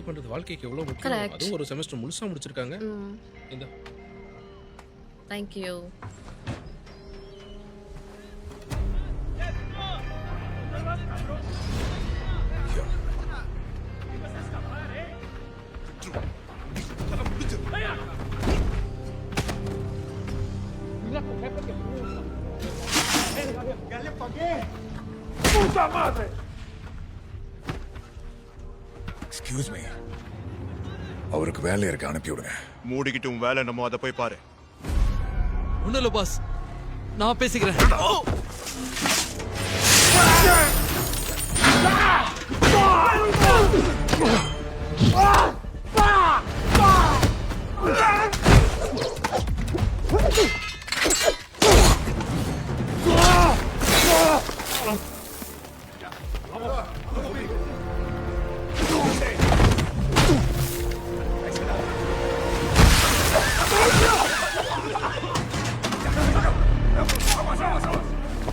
Study பண்றது வாழ்க்கைக்கு எவ்வளவு முக்கியம். Correct. அதுவும் ஒரு செமஸ்டர் முழுசா முடிச்சிருக்காங்க. இந்த Thank you. எக்ஸ்கியூஸ் மீ, அவருக்கு வேலை இருக்கு, அனுப்பி விடுங்க. மூடிக்கிட்டு உன் வேலை நம்ம அதை போய் பாரு. ஒண்ணும் இல்ல பாஸ், நான் பேசிக்கிறேன்.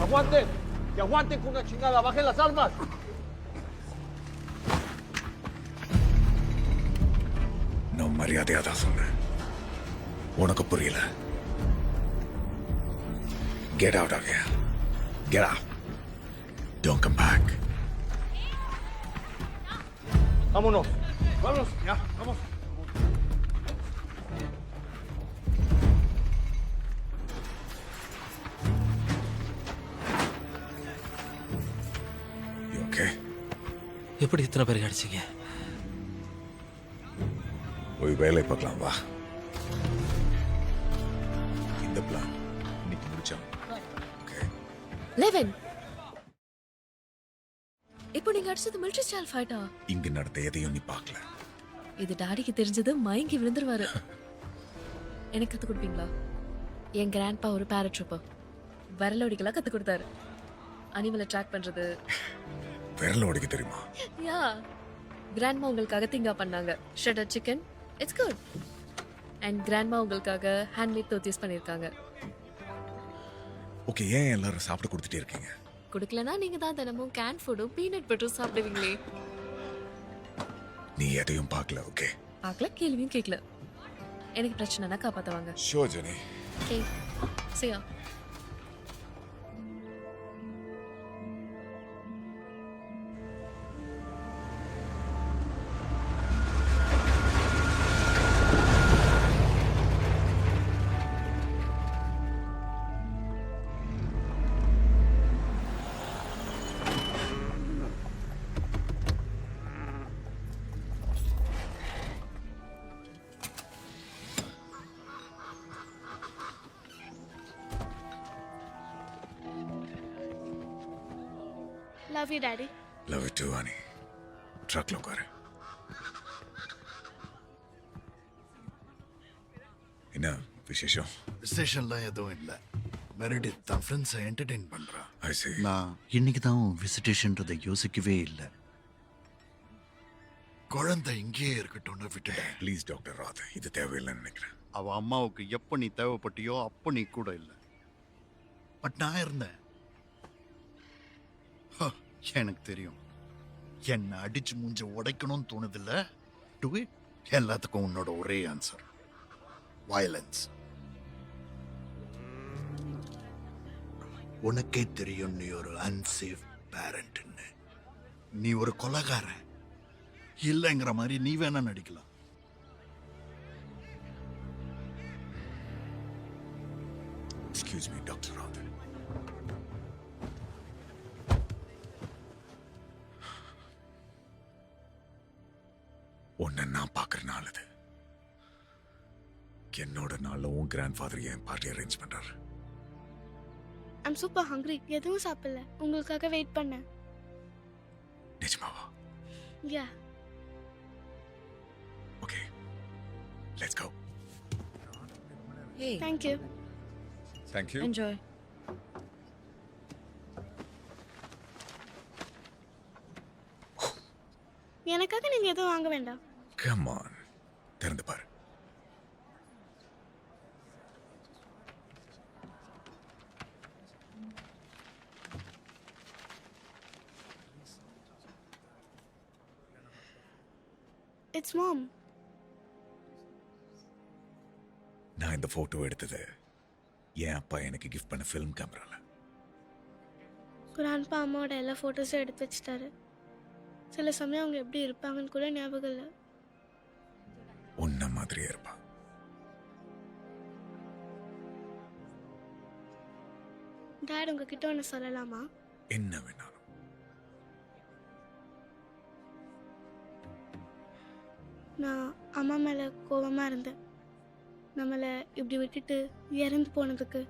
¡Aguanten! ¡Que aguanten con una chingada! ¡Bajen las armas! நான் மரியாதையா தான் சொல்றேன். உனக்கு புரியல. Get out of here. Get out. Don't come back. ¡Vámonos! ¡Vámonos! ¡Ya! ¡Vamos! You okay? எப்படி இத்தனை பேர் அடிச்சீங்க? போய் வேலை பார்க்கலாம் வா. இந்த பிளான் இன்னைக்கு முடிச்சோம். ஓகே. லெவன். இப்போ நீங்க அடிச்சது மிலிட்டரி ஸ்டைல் ஃபைட்டா? இங்க நடந்த எதையும் நீ பார்க்கல. இது டாடிக்கு தெரிஞ்சது மயங்கி விழுந்துருவாரு. எனக்கு கத்து கொடுப்பீங்களா? என் கிராண்ட்பா ஒரு பேராட்ரூப்பர். விரலோடிக்கெல்லாம் கத்து கொடுத்தாரு. அனிமலை ட்ராக் பண்றது. விரல் ஓடிக்க தெரியுமா? யா. கிராண்ட்மா உங்களுக்காக திங்கா பண்ணாங்க. Shredded chicken. It's good. And grandma உங்களுக்காக ஹேண்ட்மேட் தோத்திஸ் பண்ணிருக்காங்க. ஓகே, ஏன் எல்லாரும் சாப்பிட கொடுத்துட்டே இருக்கீங்க? கொடுக்கலனா நீங்க தான் தினமும் கேன் ஃபுட்டும் பீனட் பட்டரும் சாப்பிடுவீங்களே. நீ எதையும் பார்க்கல. ஓகே, பார்க்கல, கேள்வியும் கேட்கல. எனக்கு பிரச்சனைனா காப்பாத்துவாங்க. Show Jenny. Okay, see ya. Love you, Daddy. Love you too honey. ட்ரக்ல உட்காரு. என்ன விசேஷம்? விசேஷம்லாம் எதுவும் இல்லை. மெரிடித் தான் ஃப்ரெண்ட்ஸை என்டர்டெயின் பண்ணுறா. ஐ see. நான் இன்னைக்கு தான் விசிட்டேஷன்றதை யோசிக்கவே இல்லை. குழந்தை இங்கேயே இருக்கட்டும்னு விட்டுட்டேன். ப்ளீஸ் டாக்டர் ராத், இது தேவையில்லைன்னு நினைக்கிறேன். அவள் அம்மாவுக்கு எப்போ நீ தேவைப்பட்டியோ அப்போ நீ கூட இல்லை. பட் நான் இருந்தேன். எனக்கு தெரியும். என்னை அடிச்சு மூஞ்ச உடைக்கணும்னு தோணுதில்ல. To it. எல்லாத்துக்கும் உன்னோட ஒரே ஆன்சர் வயலன்ஸ். உனக்கே தெரியும் நீ ஒரு அன்சேஃப் பேரண்ட்னு. நீ ஒரு கொலைகாரன் இல்லைங்கிற மாதிரி நீ வேணா நடிக்கலாம். எக்ஸ்கியூஸ் மீ டாக்டர் ராத். உன்னை நான் பார்க்குற நாள் அது. என்னோட நாளில் உன் கிராண்ட் ஃபாதர் என் பார்ட்டி அரேஞ்ச் பண்றாரு. I'm super hungry. எதுவும் சாப்பிடல. உங்களுக்காக வெயிட் பண்ணேன். நிஜமாவா? Yeah. Okay, let's go. Hey, Thank you. Thank you. enjoy. எனக்காக நீங்க எதுவும் வாங்க வேண்டாம். கம் ஆன், திறந்து பாரு. இட்ஸ் மாம். நான் இந்த போட்டோ எடுத்தது என் அப்பா எனக்கு கிஃப்ட் பண்ண ஃபிலிம் கேமரால. கிராண்ட்பா அம்மாவோட எல்லா ஃபோட்டோஸும் எடுத்து வச்சுட்டாரு. சில சமயம் அவங்க எப்படி இருப்பாங்கன்னு கூட ஞாபகம் இல்லை. உன்ன மாதிரியே இருப்பா. டேட் உங்ககிட்ட ஒன்று சொல்லலாமா? என்ன வேணாலும். நான் அம்மா மேலே கோபமாக இருந்தேன். நம்மளை இப்படி விட்டுட்டு இறந்து போனதுக்கு.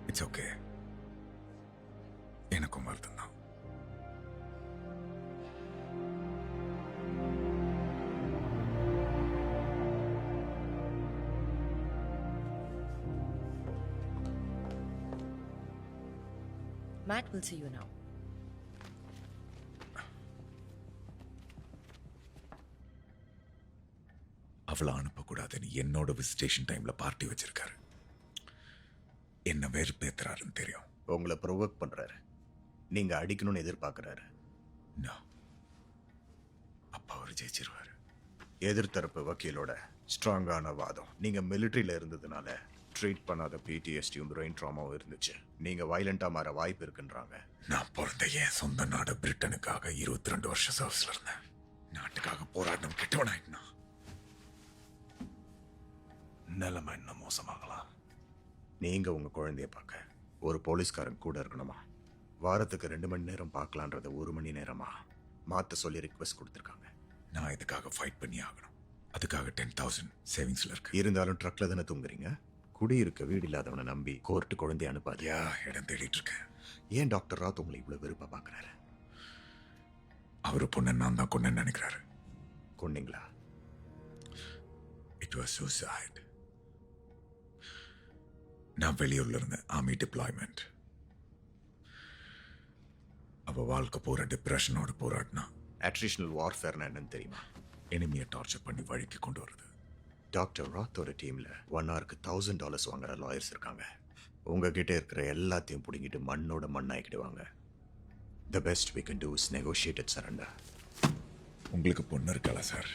It's okay. எனக்கும் வருத்தம் தான். Matt will see you now. அவளை அனுப்பக்கூடாதுன்னு என்னோட விசிட்டேஷன் டைம்ல பார்ட்டி வச்சிருக்காரு. என்ன வெறுப்பேத்துறாருன்னு தெரியும். உங்களை ப்ரொவோக் பண்றாரு. நீங்க அடிக்கணும்னு எதிர்பார்க்கறாரு. No. அப்பா அவர் ஜெயிச்சிருவாரு. எதிர்த்தரப்பு வக்கீலோட ஸ்ட்ராங்கான வாதம். நீங்க மிலிட்டரியில இருந்ததுனால ட்ரீட் பண்ணாத பிடிஎஸ்டியும் பிரெயின் ட்ராமாவும் இருந்துச்சு. நீங்க வயலண்டா மாற வாய்ப்பு இருக்குன்றாங்க. நான் பிறந்த என் சொந்த நாடு பிரிட்டனுக்காக 22 வருஷம் சர்வீஸ்ல இருந்தேன். நாட்டுக்காக போராட்டம் கெட்டவனாயிட்டா நிலைமை என்ன மோசமாகலாம். நீங்க உங்க குழந்தைய பார்க்க ஒரு போலீஸ்காரன் கூட இருக்கணுமா? வாரத்துக்கு 2 மணி நேரம் பார்க்கலான்றத 1 மணி நேரமா மாத்த சொல்லி ரிக்வெஸ்ட் கொடுத்துருக்காங்க. நான் இதுக்காக ஃபைட் பண்ணி ஆகணும். அதுக்காக 10,000 சேவிங்ஸ்ல இருக்கு. இருந்தாலும் ட்ரக்ல தானே தூங்குறீங்க. குடியிருக்க வீடு இல்லாதவனை நம்பி கோர்ட்டு குழந்தைய அனுப்பாது. இடம் தேடிட்டு இருக்கேன். ஏன் டாக்டர் ராத் உங்களை இவ்வளவு வெறுப்பா பாக்குறாரு? அவரு பொண்ணை நான் தான் கொண்டேன்னு நினைக்கிறாரு. கொன்னீங்களா? It was suicide. நான் வெளியூர்ல இருந்தேன். Army deployment. அவ வாழ்க்கை பூரா டிப்ரெஷனோட போராடினா. அட்ரிஷனல் வார்ஃபேர்னா என்னன்னு தெரியுமா? எனிமியை டார்ச்சர் பண்ணி வழிக்கு கொண்டு வருது. டாக்டர் ராத்தோட டீம்ல 1 ஹவருக்கு $1,000 வாங்குற லாயர்ஸ் இருக்காங்க. உங்ககிட்ட இருக்கிற எல்லாத்தையும் பிடிங்கிட்டு மண்ணோட மண்ணாக்கிடுவாங்க. The best we can do is negotiated surrender. உங்களுக்கு பொண்ணு இருக்கல சார்?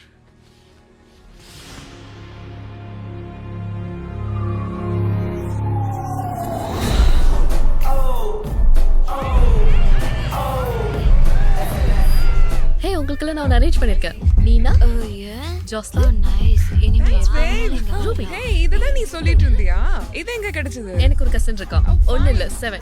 ஹே, உங்களுக்கெல்லாம் நான் அரேஞ்ச் பண்ணிருக்கேன். நீனா? ஜோஸ்லின். ரூபி. ஹே, இதெல்லாம் நீ சொல்லிட்டு இருந்தியா? இது எங்க கிடைச்சது? எனக்கு ஒரு கசின் இருக்கான். 1 இல்ல 7.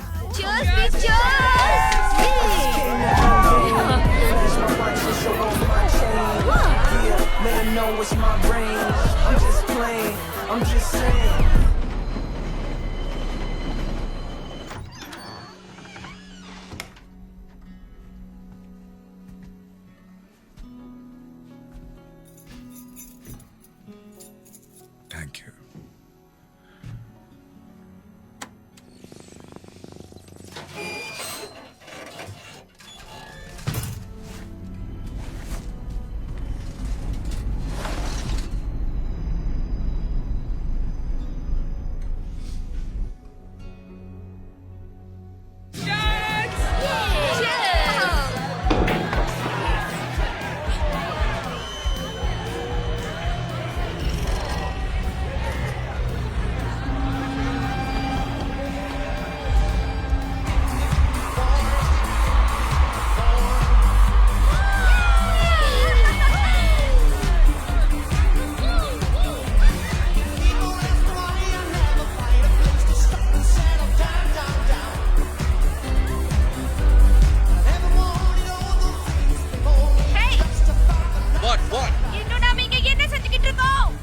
Thank you.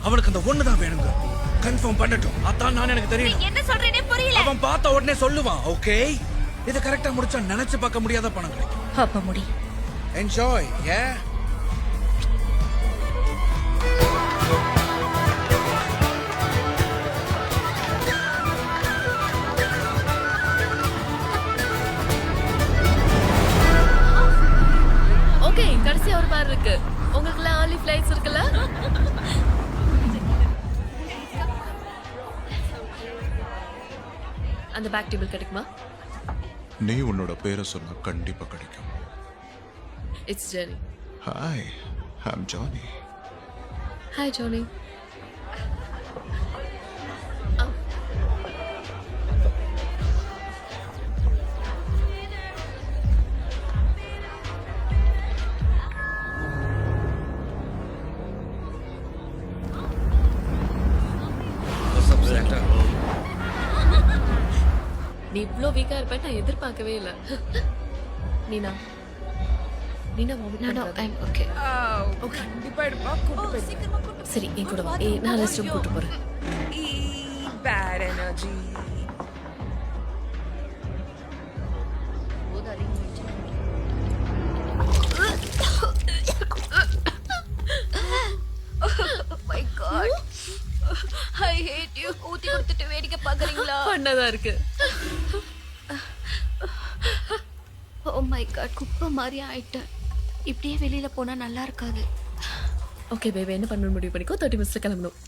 அவனுக்கு அந்த ஒண்ணு தான் வேணுங்க. கன்ஃபார்ம் பண்ணட்டும். அதான் நான் எனக்கு தெரியும். என்ன சொல்றேனே புரியல. அவன் பார்த்த உடனே சொல்லுவான். ஓகே, இது கரெக்டா முடிச்சா நினைச்சு பார்க்க முடியாத பணம் கிடைக்கும். அப்ப முடி. என்ஜாய். ஏ ஓகே, கடைசியா ஒரு பார் இருக்கு. உங்களுக்குலாம் early flights இருக்குல்ல? அந்த பேக் டேபிள் கிடைக்குமா? நீ உன்னோட பேரை சொன்னா கண்டிப்பா கிடைக்கும். It's Jenny. Hi, I'm Johnny. Hi Johnny. நீ இவ்ளோ வீக்கா இருப்பேன்னு நான் எதிர்பார்க்கவே இல்லை. நீனா வாமிட் பண்ணாத. ஓகே. கண்டிப்பா எடுப்பா கூட்டு சரி என் கூட வா. நான் ரெஸ்ட் ரூம் கூட்டு போறேன். Bad energy. My God, I hate you. ஊத்தி கொடுத்துட்டு வேடிக்கை பாக்குறீங்களா? பண்ணதா இருக்கு. ஓ மை காட், குப்பை மாதிரி ஆயிட்டேன். இப்படியே வெளியில போனா நல்லா இருக்காது. ஓகே பேபி, என்ன பண்ணணும் முடிவு பண்ணிக்கோ. 30 மினிட்ஸ்ல கிளம்பணும்.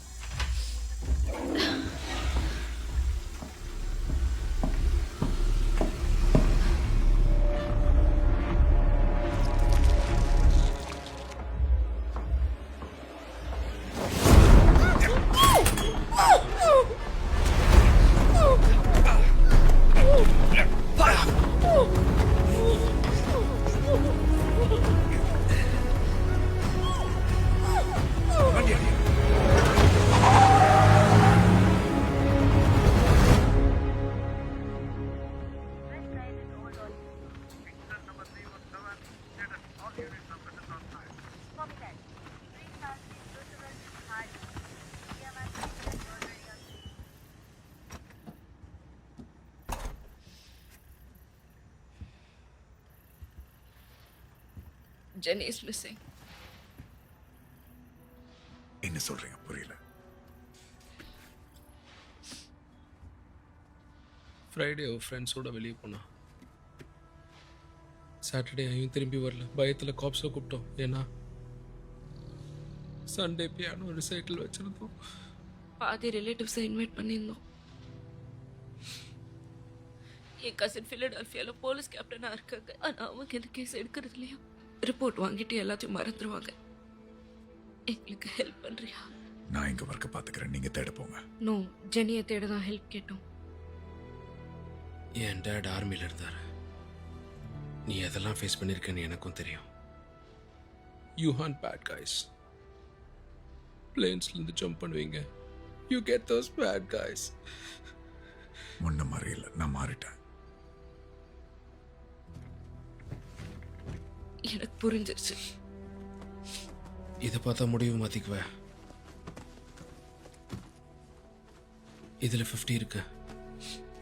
Jenny is missing. என்ன சொல்றீங்க? புரியல. ஃப்ரைடே அவள் ஃப்ரெண்ட்ஸோட வெளியே போனா. சாட்டர்டே அவன் திரும்பி வரல. பயத்தில் காப்ஸை கூப்பிட்டோம். ஏன்னா சண்டே பியானோ ரிசைட்டில் வச்சுருந்தோம். பாதி ரிலேட்டிவ்ஸை இன்வைட் பண்ணியிருந்தோம். என் கசின் ஃபிலடெல்ஃபியாவில் போலீஸ் கேப்டனாக இருக்காங்க. ஆனால் அவங்க இந்த கேஸ் எடுக்கிறது இல்லையா? ரிப்போர்ட் வாங்கிட்டு எல்லாத்தையும் மறந்துடுவாங்க. எங்களுக்கு ஹெல்ப் பண்ணுறியா? நான் இங்க ஒர்க்க பாத்துக்கிறேன், நீங்க தேட போங்க. நோ, ஜெனியை தேட தான் ஹெல்ப் கேட்டோம். என் டேட் ஆர்மியில் இருந்தார். நீ எதெல்லாம் ஃபேஸ் பண்ணியிருக்கேன்னு எனக்கும் தெரியும். You hunt bad guys. பிளேன்ஸ்லேருந்து ஜம்ப் பண்ணுவீங்க. You get those bad guys. முன்ன மாதிரி இல்லை, நான் மாறிட்டேன். எனக்கு புரிஞ்சிருச்சு. இதை பார்த்தா முடிவு மாற்றிக்குவேன். இதில் 50 இருக்கு.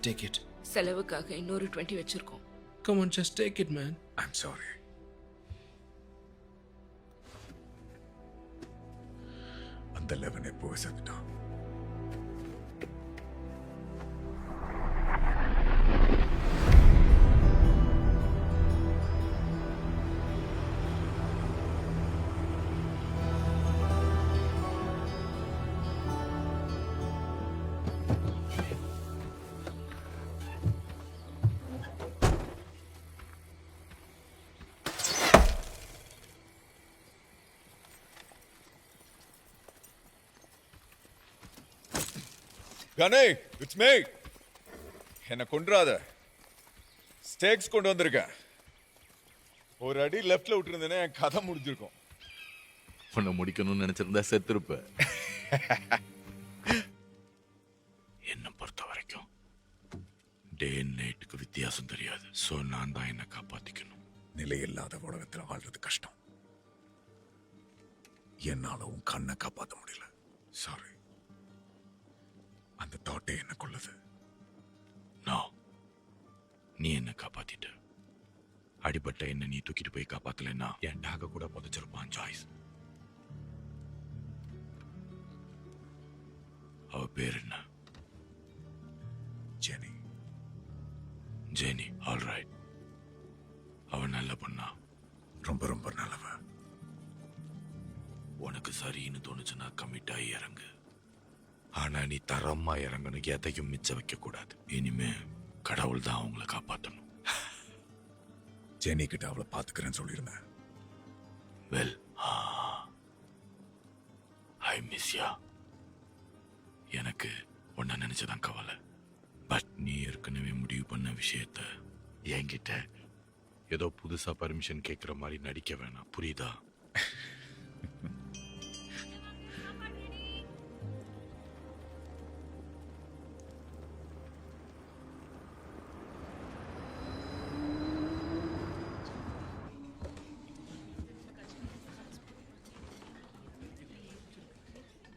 Take it. செலவுக்காக இன்னொரு 20 வச்சிருக்கோம். Come on, just take it man. I'm sorry. அந்த 11 எப்போ செத்துட்டான்? கனே, இட்ஸ் மீ. என்ன கொன்றாத. ஸ்டேக்ஸ் கொண்டு வந்திருக்கேன். ஒரு அடி லெஃப்ட்ல விட்டுருந்தேனே என் கதை முடிஞ்சிருக்கும். உன்னை முடிக்கணும்னு நினைச்சிருந்தா செத்துருப்ப. என்ன பொறுத்த வரைக்கும் டே அண்ட் நைட்டுக்கு வித்தியாசம் தெரியாது. ஸோ நான் தான் என்னை காப்பாத்திக்கணும். நிலையில்லாத உலகத்தில் வாழ்றது கஷ்டம். என்னால உன் கண்ணை காப்பாற்ற முடியல. சாரி. அந்த தாட்டே என்ன கொள்ளுது. நீ என்ன காப்பாத்திட்ட. அடிபட்ட என்ன நீ தூக்கிட்டு போய் காப்பாத்தலைன்னா என் டாக கூட புதைச்சிருப்பான் ஜாய்ஸ். அவ பேர் என்ன? ஜெனி. Jenny, all right. அவ நல்ல பொண்ணா? ரொம்ப ரொம்ப நல்லவ. உனக்கு சரின்னு தோணுச்சுன்னா கமிட் ஆகி இறங்கு. ஆனா நீ தரமா இறங்கணும். எதையும் மிச்சம் வைக்க கூடாது. இனிமே கடவுள் தான் அவங்கள காப்பாற்றணும். ஜெனி கிட்ட அவளை பாத்துக்கிறேன்னு சொல்லியிருந்தேன். வெல் ஐ மிஸ் யா. எனக்கு உன்னை நினைச்சதான் கவலை. பட் நீ ஏற்கனவே முடிவு பண்ண விஷயத்த என்கிட்ட ஏதோ புதுசா பர்மிஷன் கேட்குற மாதிரி நடிக்க வேணாம், புரியுதா?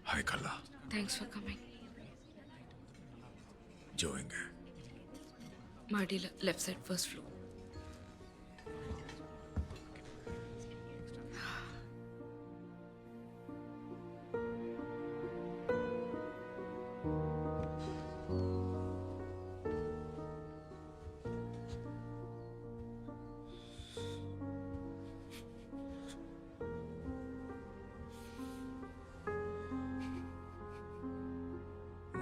ஹாய் கல்லா. Thanks for coming. ஜோ எங்க? மாடியில் left side first floor.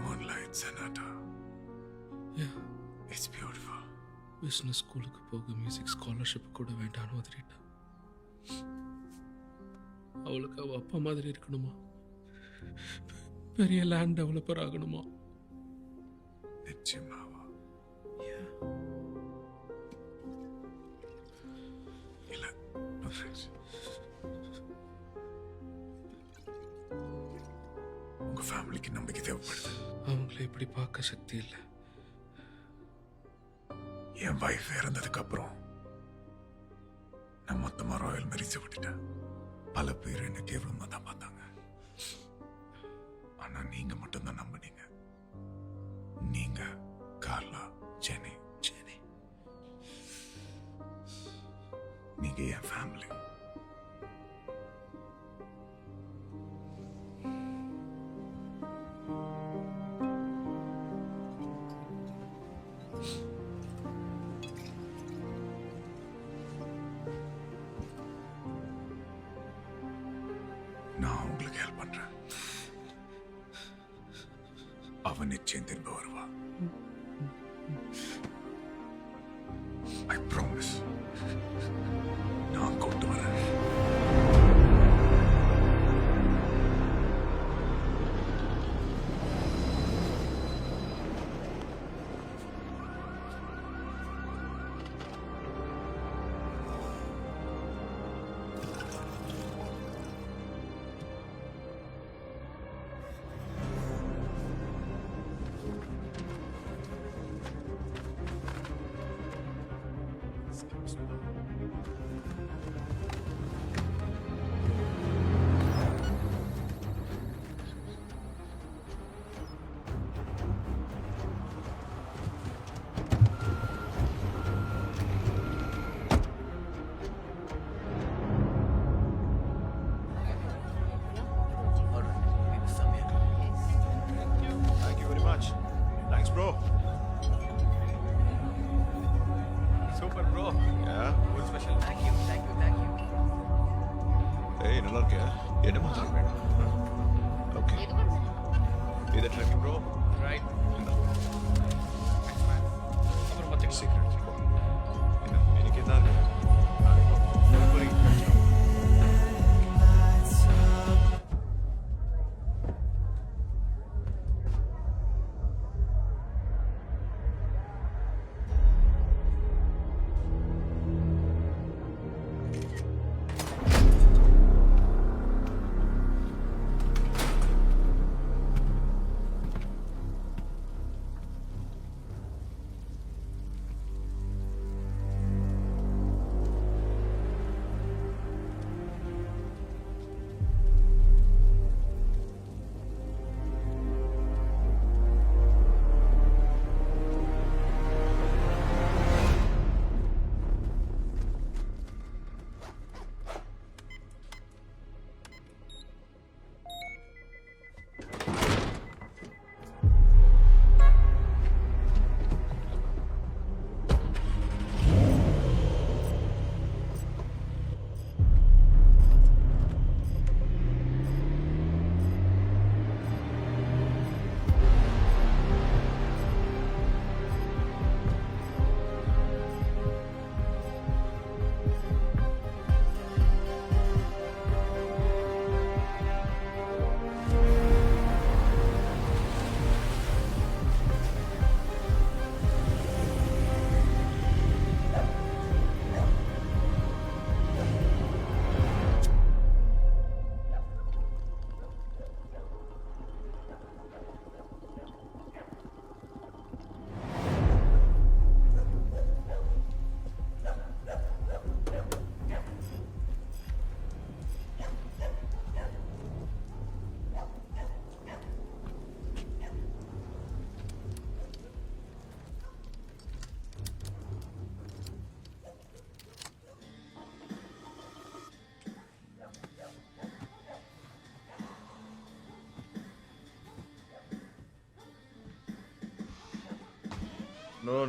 Moonlight Sonata. Yeah. It's beautiful. Business ஸ்கூலுக்கு போக மியூசிக் ஸ்காலர்ஷிப் கூட வேண்டான்னு வந்துட்டேன். அவளுக்கு அவள் அப்பா மாதிரி இருக்கணுமா, பெரிய லேண்ட் டெவலப்பர் ஆகணுமா? நிச்சயமாவா? இல்ல, no thanks. உங்க ஃபேமிலிக்கு நம்பிக்கை தேவைப்படுது. அவங்கள இப்படி பார்க்க சக்தி இல்லை. என் வைஃப் இறந்ததுக்கு அப்புறம் நான் மொத்தமா ராயல் மேரேஜ் விட்டுட்டேன். பல பேர் என்ன கேவலமா தான் பார்த்தாங்க. ஆனா நீங்க மட்டும்தான் நம்பினீங்க. நீங்க, கார்லா, ஜெனி, நீங்க என் ஃபேமிலி. நான் உங்களுக்கு ஹெல்ப் பண்றேன். அவன் நிச்சயம் திரும்ப வருவா. I promise. நான் கொண்டு வரேன். Thank you very much. Thanks, bro. Super, bro. Yeah. Full special. Thank you. Hey, நல்லா இருக்கியா? என்ன மாதிரி வேணும்? Okay. இது ட்ரெக்கிங், bro. Right. அப்புறம் மத்த சீக்ரெட். எனக்கு என்ன இருக்கு?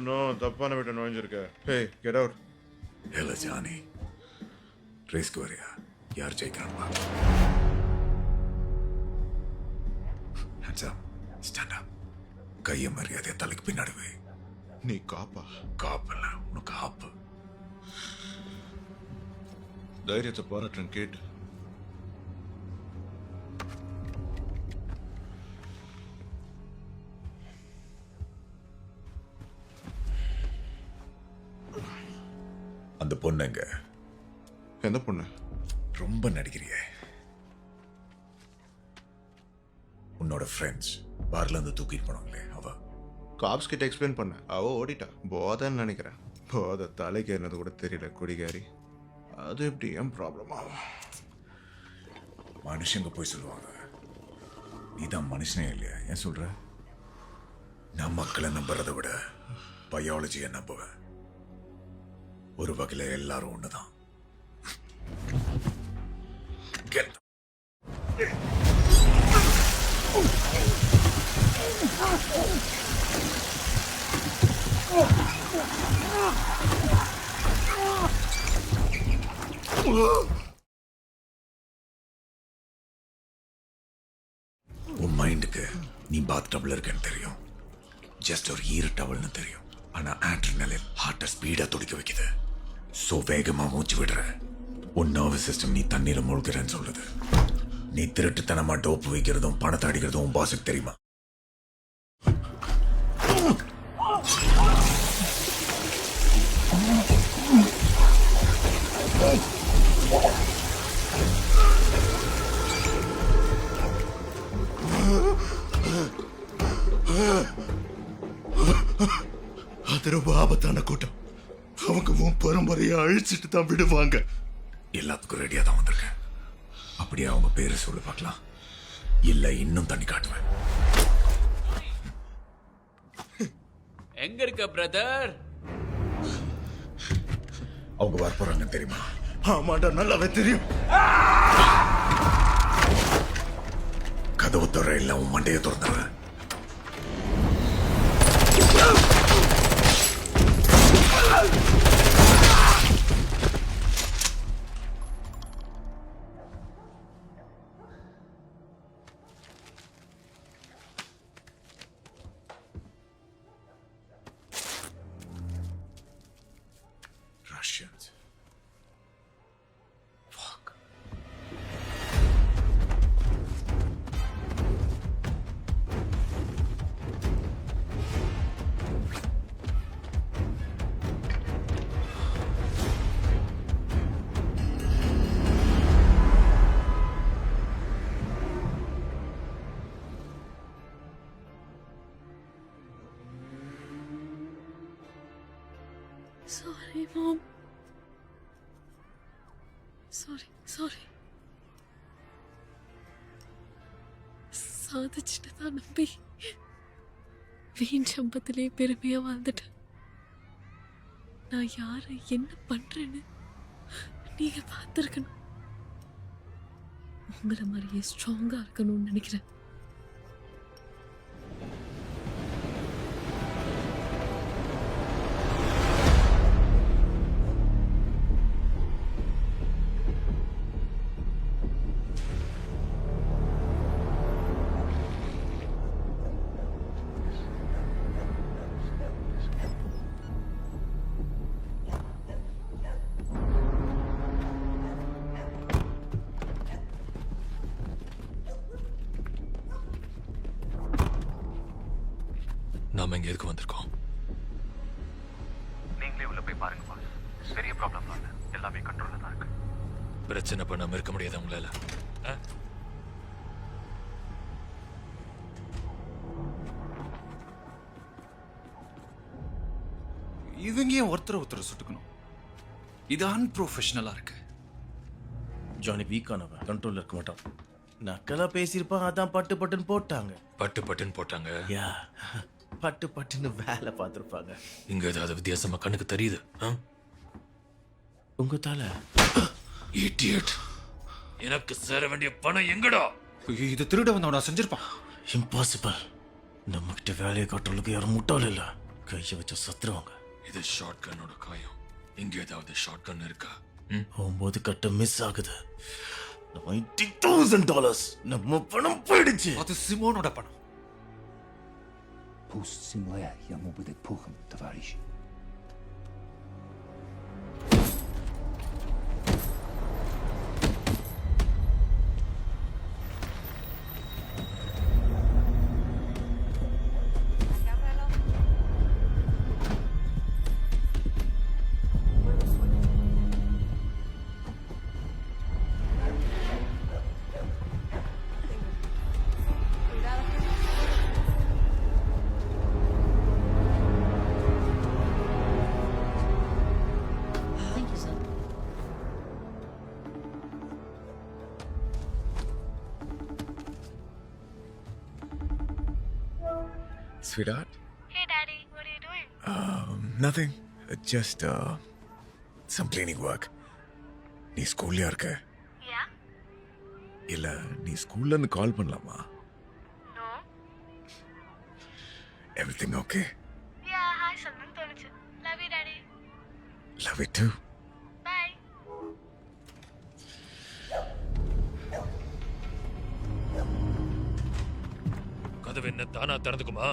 நோ தப்பான வீட்டை நுழைஞ்சிருக்க ஹே கெட் அவுட் ஏல ஜானி ரேஸ்க்கு வரியா யார் ஜெயிக்கிறான்பா ஹேண்ட்ஸ் அப் ஸ்டாண்ட் அப் கையை மரியாதையை தலைக்கு பின்னாடி வை நீ காப்பா காப்பல்ல உனக்கு ஆப்பு தைரியத்தை பாராட்டுறேன் கேட்டு அந்த பொண்ணுங்க எந்த பொண்ணு ரொம்ப நடிக்கிறிய உன்னோட ஃப்ரெண்ட்ஸ் பார்ல இருந்து தூக்கிட்டு போனாங்களே அவ காப்ஸ் கிட்ட எக்ஸ்பிளைன் பண்ண அவ ஓடிட்டா போதைன்னு நினைக்கிறேன் போதை தலைக்கு என்னது கூட தெரியல குடிகாரி அது எப்படி ஏன் ப்ராப்ளம் ஆகும் மனுஷங்க போய் சொல்லுவாங்க நீதான் மனுஷனே இல்லையா ஏன் சொல்ற நான் மக்களை நம்புறதை விட பயாலஜியை நம்புவேன் ஒரு வகையில எல்லாரும் ஒண்ணுதான் Get உன் மைண்டுக்கு நீ பாத் டபுள் இருக்கன்னு தெரியும் ஜஸ்ட் ஒரு ஈர டவல்னு தெரியும் ஆனா ஆட்ரினலின் ஹார்ட்டை ஸ்பீடா துடிக்க வைக்குது சோ வேகமா மூச்சு விடுற உன் நர்வஸ் சிஸ்டம் நீ தண்ணீர மூழ்கிறன்னு சொல்லுது நீ திருட்டுத்தனமா டோப்பு வைக்கிறதும் பணத்தை அடிக்கிறதும் உன் பாஸுக்கு தெரியுமா அது ரொம்ப ஆபத்தான கூட்டம் அவங்க உன் பரம்பரையை அழிச்சிட்டு தான் விடுவாங்க எல்லாத்துக்கும் ரெடியா தான் வந்திருக்கேன் அப்படியே அவங்க பேரை சொல்லு பார்க்கலாம் இல்ல இன்னும் தண்ணி காட்டுவேன் எங்க இருக்க பிரதர் அவங்க வர போறாங்கன்னு தெரியுமா ஆமாண்டா நல்லாவே தெரியும் கதவு துறை இல்ல உன் மண்டையை திறந்துடுறேன் Russians. Fuck. Sorry, Mom. Sorry. சாதிச்சுட்டுதான் நம்பி வீண் சம்பத்திலே பெருமையா வாழ்ந்துட்டேன். நான் யாரை என்ன பண்றேன்னு நீங்க பார்த்துருக்கணும். உங்களை மாதிரியே ஸ்ட்ராங்கா இருக்கணும்னு நினைக்கிறேன். நாம இங்க எதுக்கு வந்திருக்கோம் நீங்களே உள்ள போய் பாருங்க பாஸ் பெரிய ப்ராப்ளம் இல்ல எல்லாமே கண்ட்ரோல்ல தான் இருக்கு பிரச்சனை பண்ணாம இருக்க முடியாது உங்களால இவங்க ஏன் ஒருத்தரை சுட்டுக்கணும் இது அன்ப்ரொஃபஷனலா இருக்கு. ஜானி வீக்கானவன் கண்ட்ரோல்ல இருக்க மாட்டான். நக்கலா பேசியிருப்பான் அதான் பட்டுன்னு போட்டாங்க. பட்டுன்னு போட்டாங்க. யா பட்டுன்னு வேலை பார்த்துருப்பாங்க. இங்க ஏதாவது வித்தியாசமா கண்ணுக்கு தெரியுது உங்க தலை இடியட். எனக்கு சேர வேண்டிய பணம் எங்கடா? இது திருட வந்தவனா செஞ்சிருப்பான். இம்பாசிபிள். நம்ம கிட்ட வேலையை காட்டுறதுக்கு யாரும் முட்டாள் இல்ல. கையை வச்ச சத்துருவாங்க. இது ஷார்ட் கன்னோட காயம். இங்க ஏதாவது ஷார்ட் கன் இருக்கா? 9 கட்ட மிஸ் ஆகுது. $90,000 நம்ம பணம் போயிடுச்சு. அது சிமோனோட பணம். Пусть земля ему будет пухом, товарищ. Thank you, sir. Sweetheart? Hey, Daddy, what are you doing? Nothing. Just some cleaning work. நீ ஸ்கூல்லையா இருக்க? Yeah? இல்ல நீ ஸ்கூல்ல இருந்து கால் பண்ணலாமா? No? Everything okay? Yeah, hi, சொல்லணும்னு தோணுச்சு. Love you, Daddy. Love it too. Bye. கதவு என்ன தானா திறந்துக்குமா?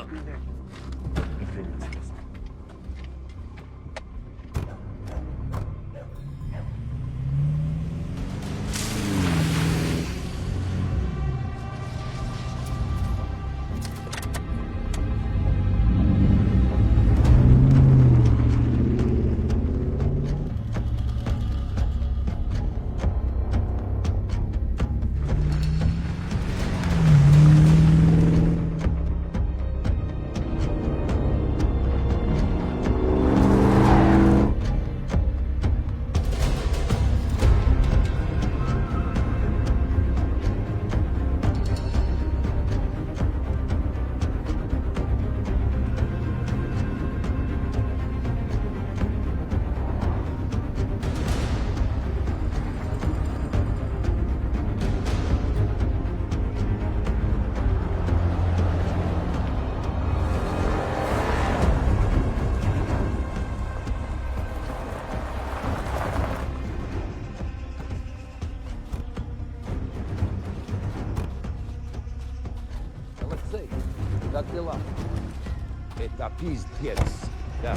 Алексей, как дела? Это пиздец. Да.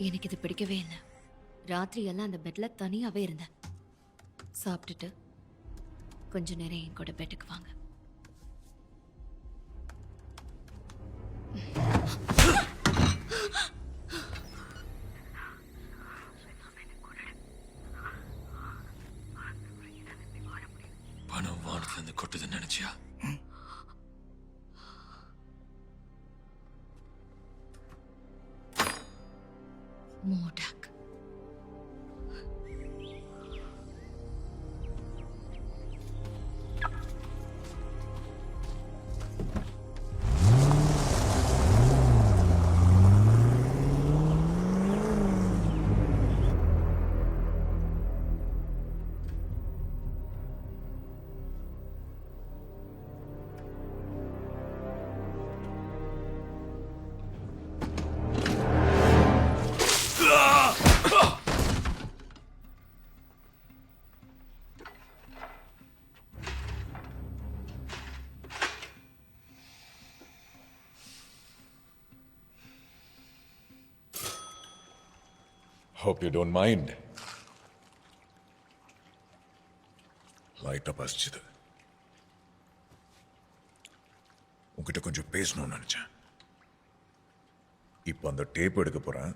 எனக்கு இது பிடிக்கவே இல்லை. ராத்திரி எல்லாம் அந்த பெட்ல தனியாவே இருந்தேன். சாப்பிட்டுட்டு கொஞ்ச நேரம் என் கூட பெட்டுக்கு வாங்க. பணம் வானத்துல இருந்து கொட்டுதுன்னு நினைச்சியா? மோடாக். Hope you don't mind. லைட்டா பசிச்சுது. உங்ககிட்ட கொஞ்சம் பேசணும்னு நினைச்சேன். இப்போ அந்த டேப் எடுக்க போறேன்.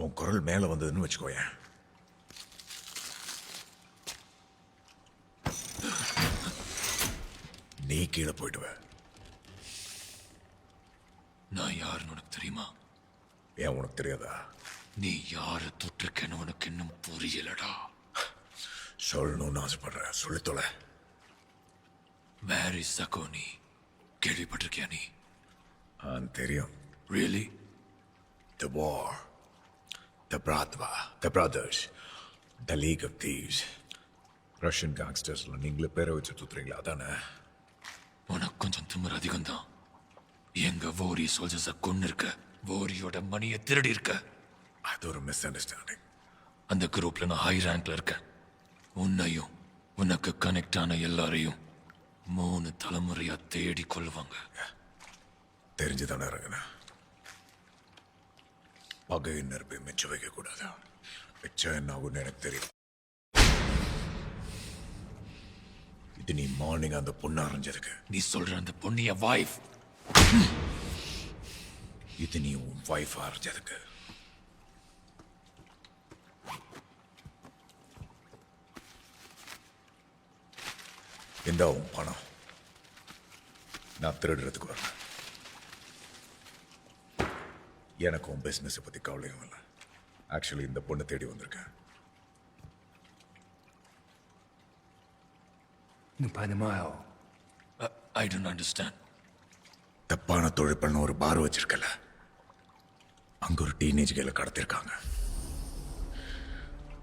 உன் குரல் மேல வந்ததுன்னு வச்சுக்கோயேன். நீ கீழே போயிடுவ. நான் யாருன்னு உனக்கு தெரியுமா? ஏன் உனக்கு தெரியாதா? நீ யாரை தொட்டிருக்கேன்னு உனக்கு இன்னும் புரியலடா. சொல்லணும்னு ஆசைப்படுறேன், சொல்லி தொலை. Where is சகோனி? கேள்விப்பட்டிருக்கியா நீ? தெரியும். Really? The war, the Bratva, the Brothers, the League of Thieves. Russian கேங்ஸ்டர்ஸ்ல நீங்களே பேரை வச்சு தூத்துறீங்களா? அதானே? உனக்கு கொஞ்சம் திமிர் அதிகம்தான். எங்க ஓரி சோல்ஜர்ஸை கொன்னு இருக்க, ஓரியோட மணியை திருடி இருக்க. அது ஒரு மிஸ் அண்டர்ஸ்டாண்டிங். அந்த குரூப்ல நான் ஹை ரேங்க்ல இருக்கேன். உன்னையும் உனக்கு கனெக்ட் ஆன எல்லாரையும் 3 தலைமுறையா தேடி கொள்வாங்க. தெரிஞ்சுதானே இருக்குண்ணா. பகை நெருப்பை மிச்சம் வைக்க கூடாது. மிச்சம் என்ன ஆகும்னு எனக்கு தெரியும். இது நீ மார்னிங் அந்த பொண்ணு அரைஞ்சதுக்கு. நீ சொல்ற அந்த பொண்ணிய வைஃப். இது நீ உன் வைஃப் அரைஞ்சதுக்கு. இந்த உன் பணம். நான் திருடுறதுக்கு வரல. எனக்கு உன் பிசினஸை பத்தி கவலையும் இல்லை. ஆக்சுவலி இந்த பொண்ணை தேடி வந்திருக்கேன். I don't understand. தப்பான தொழில் பண்ண ஒரு பார் வச்சிருக்கல, அங்க ஒரு டீனேஜ் கேர்ல கடத்திருக்காங்க.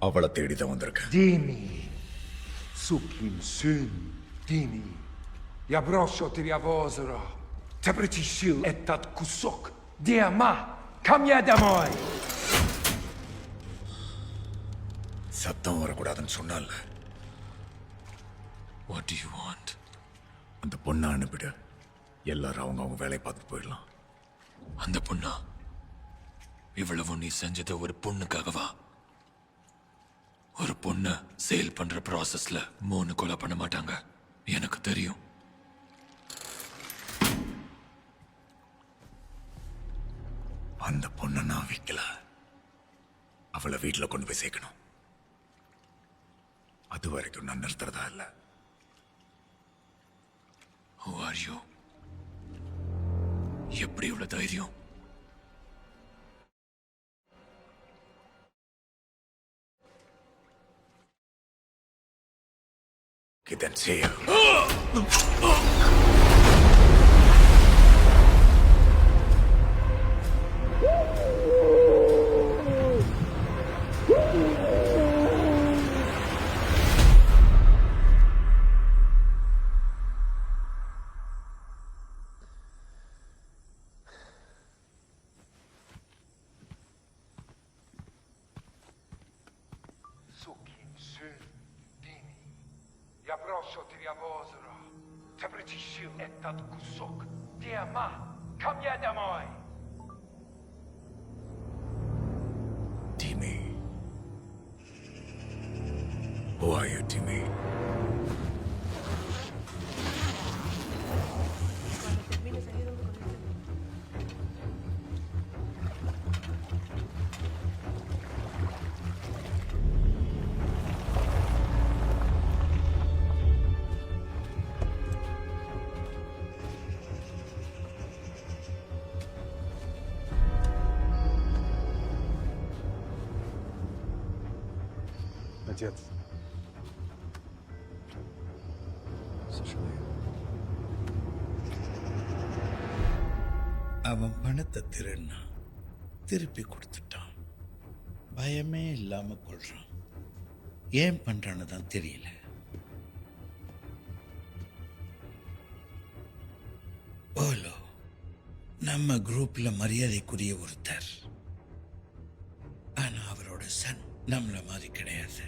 அவளை தேடி தான் வந்திருக்கேன். Dimi, sukim syn, Dimi. Ja proszę ty ozero. Te przysił etat kusok. Diama, kam ja domoj. சத்தம் வரக்கூடாதுன்னு சொன்னால. What do you want? அந்த பொண்ணை அனுப்பிடு. எல்லாரும் அவங்க வேலையை பார்த்துட்டு போயிடலாம். அந்த பொண்ணா? இவ்வளவு நீ செஞ்சது ஒரு பொண்ணுக்காகவா? ஒரு பொண்ண சேல் பண்ற ப்ராசஸ்ல 3 கொலை பண்ண மாட்டாங்க, எனக்கு தெரியும். அந்த பொண்ணை நான் விற்கல. அவளை வீட்டில் கொண்டு போய் சேர்க்கணும். அது வரைக்கும் நான் நிறுத்துறதா இல்லை. Who are you? எப்படி இவ்வளவு தைரியம்? Kidensia. Sukim syn, Dimi. Ja proszę ty ozero. Te przysił etat kusok. Diama, kam ja domoj. Timmy. Who are you, Timmy? Отец. Сожалею. அவன் பணத்தை திருடினா திருப்பி கொடுத்துட்டான். பயமே இல்லாம கொள்றான். ஏன் பண்றான்னு தான் தெரியல. ஓலோ நம்ம குரூப்ல மரியாதைக்குரிய ஒருத்தர். ஆனா அவரோட சன் நம்மள மாதிரி கிடையாது.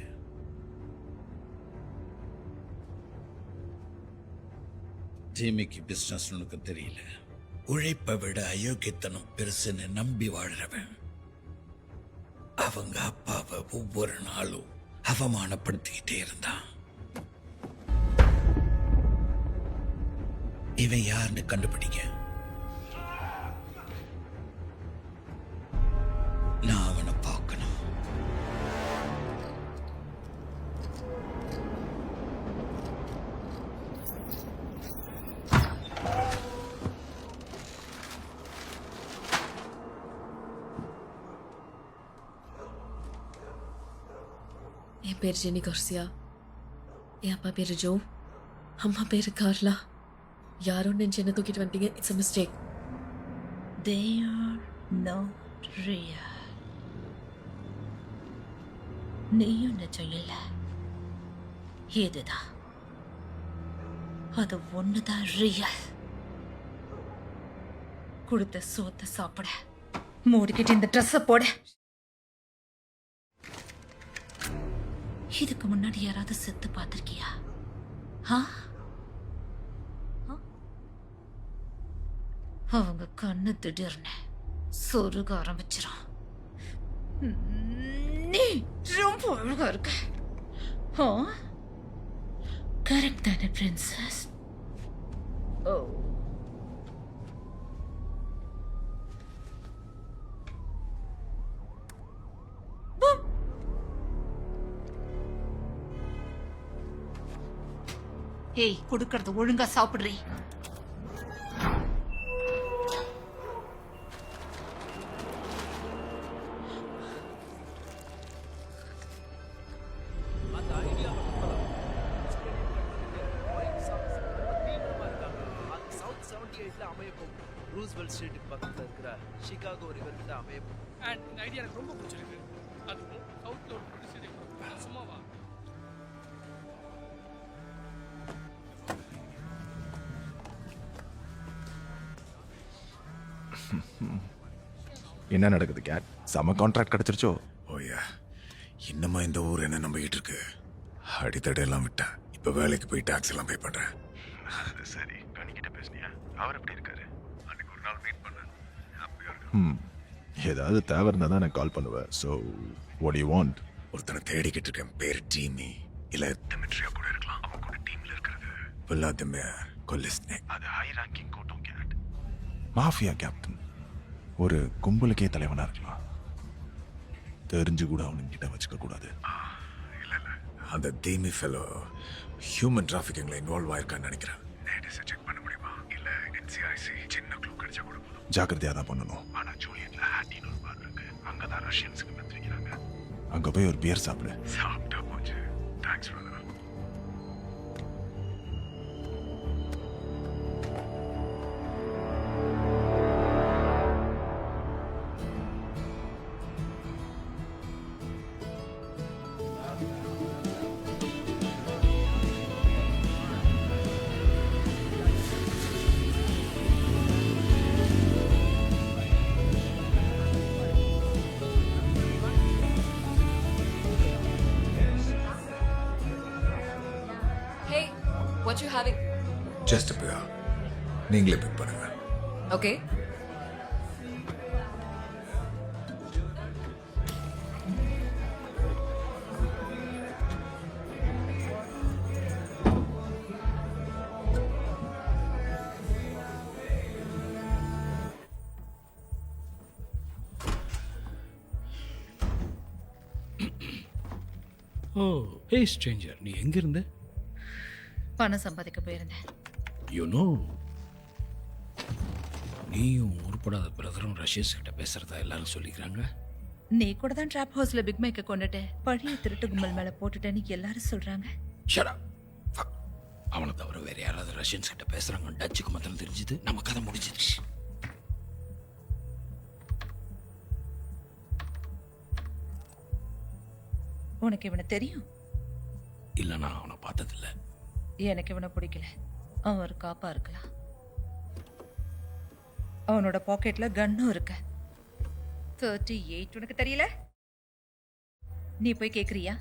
ஜிமிக்கு பிசினஸ் உனக்கு தெரியல. உழைப்பை விட அயோக்கியத்தனம் பெருசுன்னு நம்பி வாழ்றவன். அவங்க அப்பாவை ஒவ்வொரு நாளும் அவமானப்படுத்திக்கிட்டே இருந்தான். இவன் யாருன்னு கண்டுபிடிக்க என் பேர் ஜெனி கார்சியா. என் அப்பா பேர் ஜோ, அம்மா பேர் கார்லா. யாரோ நினைச்சு என்ன தூக்கிட்டு வந்துட்டீங்க. It's a mistake. They are not real. நீயும் நிஜம் இல்லை, இதுதான். அது ஒண்ணுதான் ரியல். கொடுத்த சோத்தை சாப்பிட, மூடிக்கிட்டு இந்த ட்ரெஸ்ஸை போட. இதுக்கு முன்னாடி யாராவது செத்து பார்த்திருக்கியா? அவங்க கண்ணு திடீர்னு சொருக ஆரம்பிச்சிடும். நீ ரொம்ப அழகா இருக்க. கரெக்ட் தானே பிரின்சஸ்? ஓ, ஏய், கொடுக்கறது ஒழுங்கா சாப்பிடுறீ. ரூஸ்வெல்ட் ஸ்ட்ரீட்டுக்கு பக்கத்தில் இருக்கிற சிகாகோ ரிவர் கிட்ட அமையப்படும். அண்ட் இந்த ஐடியா எனக்கு ரொம்ப பிடிச்சிருக்கு. அதுவும் சவுத்தில் ஒரு ப்ரொடியூசர் சும்மாவா? என்ன நடக்குது கேட்? செம கான்ட்ராக்ட் கிடைச்சிருச்சோ? ஓயா, இன்னுமா இந்த ஊர் என்ன நம்பிக்கிட்டு இருக்கு? அடித்தடையெல்லாம் விட்டேன். இப்போ வேலைக்கு போய் டாக்ஸ் எல்லாம் பே பண்ணுறேன். அது சரி, கணிக்கிட்ட பேசுனியா? அவர் எப்படி இருக்காரு? அன்னைக்கு ஒரு நாள் மீட் பண்ணேன். ஏதாவது தேவை இருந்தால் தான் எனக்கு கால் பண்ணுவேன். So what you want? ஒருத்தனை தேடிக்கிட்டு இருக்கேன். பேர் டீமி, இல்லை திமிட்ரியா கூட இருக்கலாம். அவன் கூட டீமில் இருக்கிறது வில்லாதிமிர் கொலிஸ்னேக். அது ஹை ரேங்கிங் கூட்டம் கேட். Mafia captain. ஒரு கும்பலுக்கே தலைவனாக இருக்கலாம். தெரிஞ்சு கூட அவனுங்கிட்ட வச்சுக்க கூடாது. இல்லை இல்லை, அந்த தீமி ஃபெலோ ஹியூமன் டிராஃபிக்கிங்கில் இன்வால்வ் ஆயிருக்கான்னு நினைக்கிறேன். நேடிஸை செக் பண்ண முடியுமா? இல்லை என்சிஐசி சின்ன க்ளூ கிடைச்சா கூட போதும். ஜாக்கிரதையாக தான் பண்ணணும். ஆனால் ஜூலியட்டில் ஹேட்டின்னு ஒரு பார் இருக்கு. அங்கே தான் ரஷ்யன்ஸுக்கு நடத்துக்கிறாங்க. அங்கே போய் ஒரு பியர் சாப்பிடு. சாப்பிட்டா போச்சு. Thanks brother. What you having? Just beer. நீங்களே பிக் பண்ணுங்க. Okay. ஓ, ஹே ஸ்ட்ரேஞ்சர், நீ எங்க இருந்த? பணம் சம்பாதிக்க போயிருந்தேன். யூனோ, நீயும் உருப்படாத பிரதரும் ரஷ்யன்ஸ் கிட்ட பேசுறதா எல்லாரும் சொல்லிக்கிறாங்க. நீ கூட தான் ட்ராப் ஹவுஸ்ல பிக் மைக்க கொண்டுட்டு பழைய திருட்டு கும்பல் மேல போட்டுட்டேன்னு எல்லாரும் சொல்றாங்க. Shut up. அவனை தவிர வேற யாராவது ரஷ்யன்ஸ் கிட்ட பேசுறாங்க டச்சுக்கு மாத்திரம் தெரிஞ்சது, நம்ம கதை முடிஞ்சிருச்சு. உனக்கு இவனை தெரியும்? இல்ல, நான் அவனை பார்த்ததில்லை. எனக்கு இவனை பிடிக்கல. அவன் ஒரு காப்பா இருக்கலாம். அவனோட பாக்கெட்ல கன்னும் இருக்கு. 38 உனக்கு தெரியல? நீ போய் கேக்குறியா?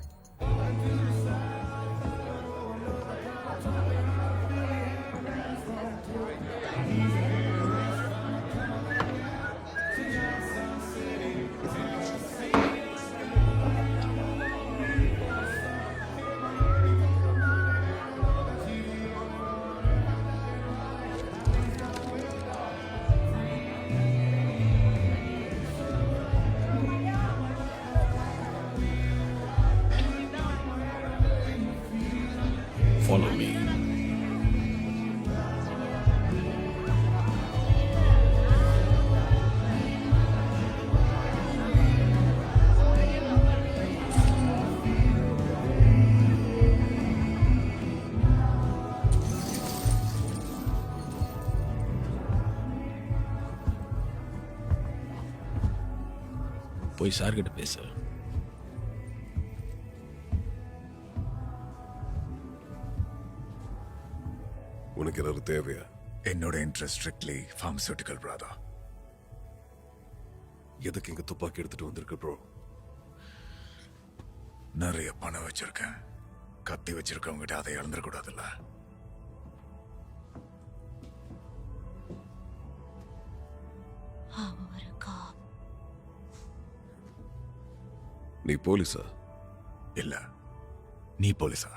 போய் சார் கிட்ட பேசு. உனக்கு ஏதாவது தேவையா? என்னோட இன்ட்ரெஸ்ட் ஸ்ட்ரிக்ட்லி ஃபார்மசூட்டிக்கல் பிரதா. எதுக்கு இங்க துப்பாக்கி எடுத்துட்டு வந்திருக்க ப்ரோ? நிறைய பணம் வச்சிருக்கேன். கத்தி வச்சிருக்கவங்கிட்ட அதை இழந்துடக்கூடாதுல்ல. நீ போலீஸா? இல்ல, நீ போலீஸா?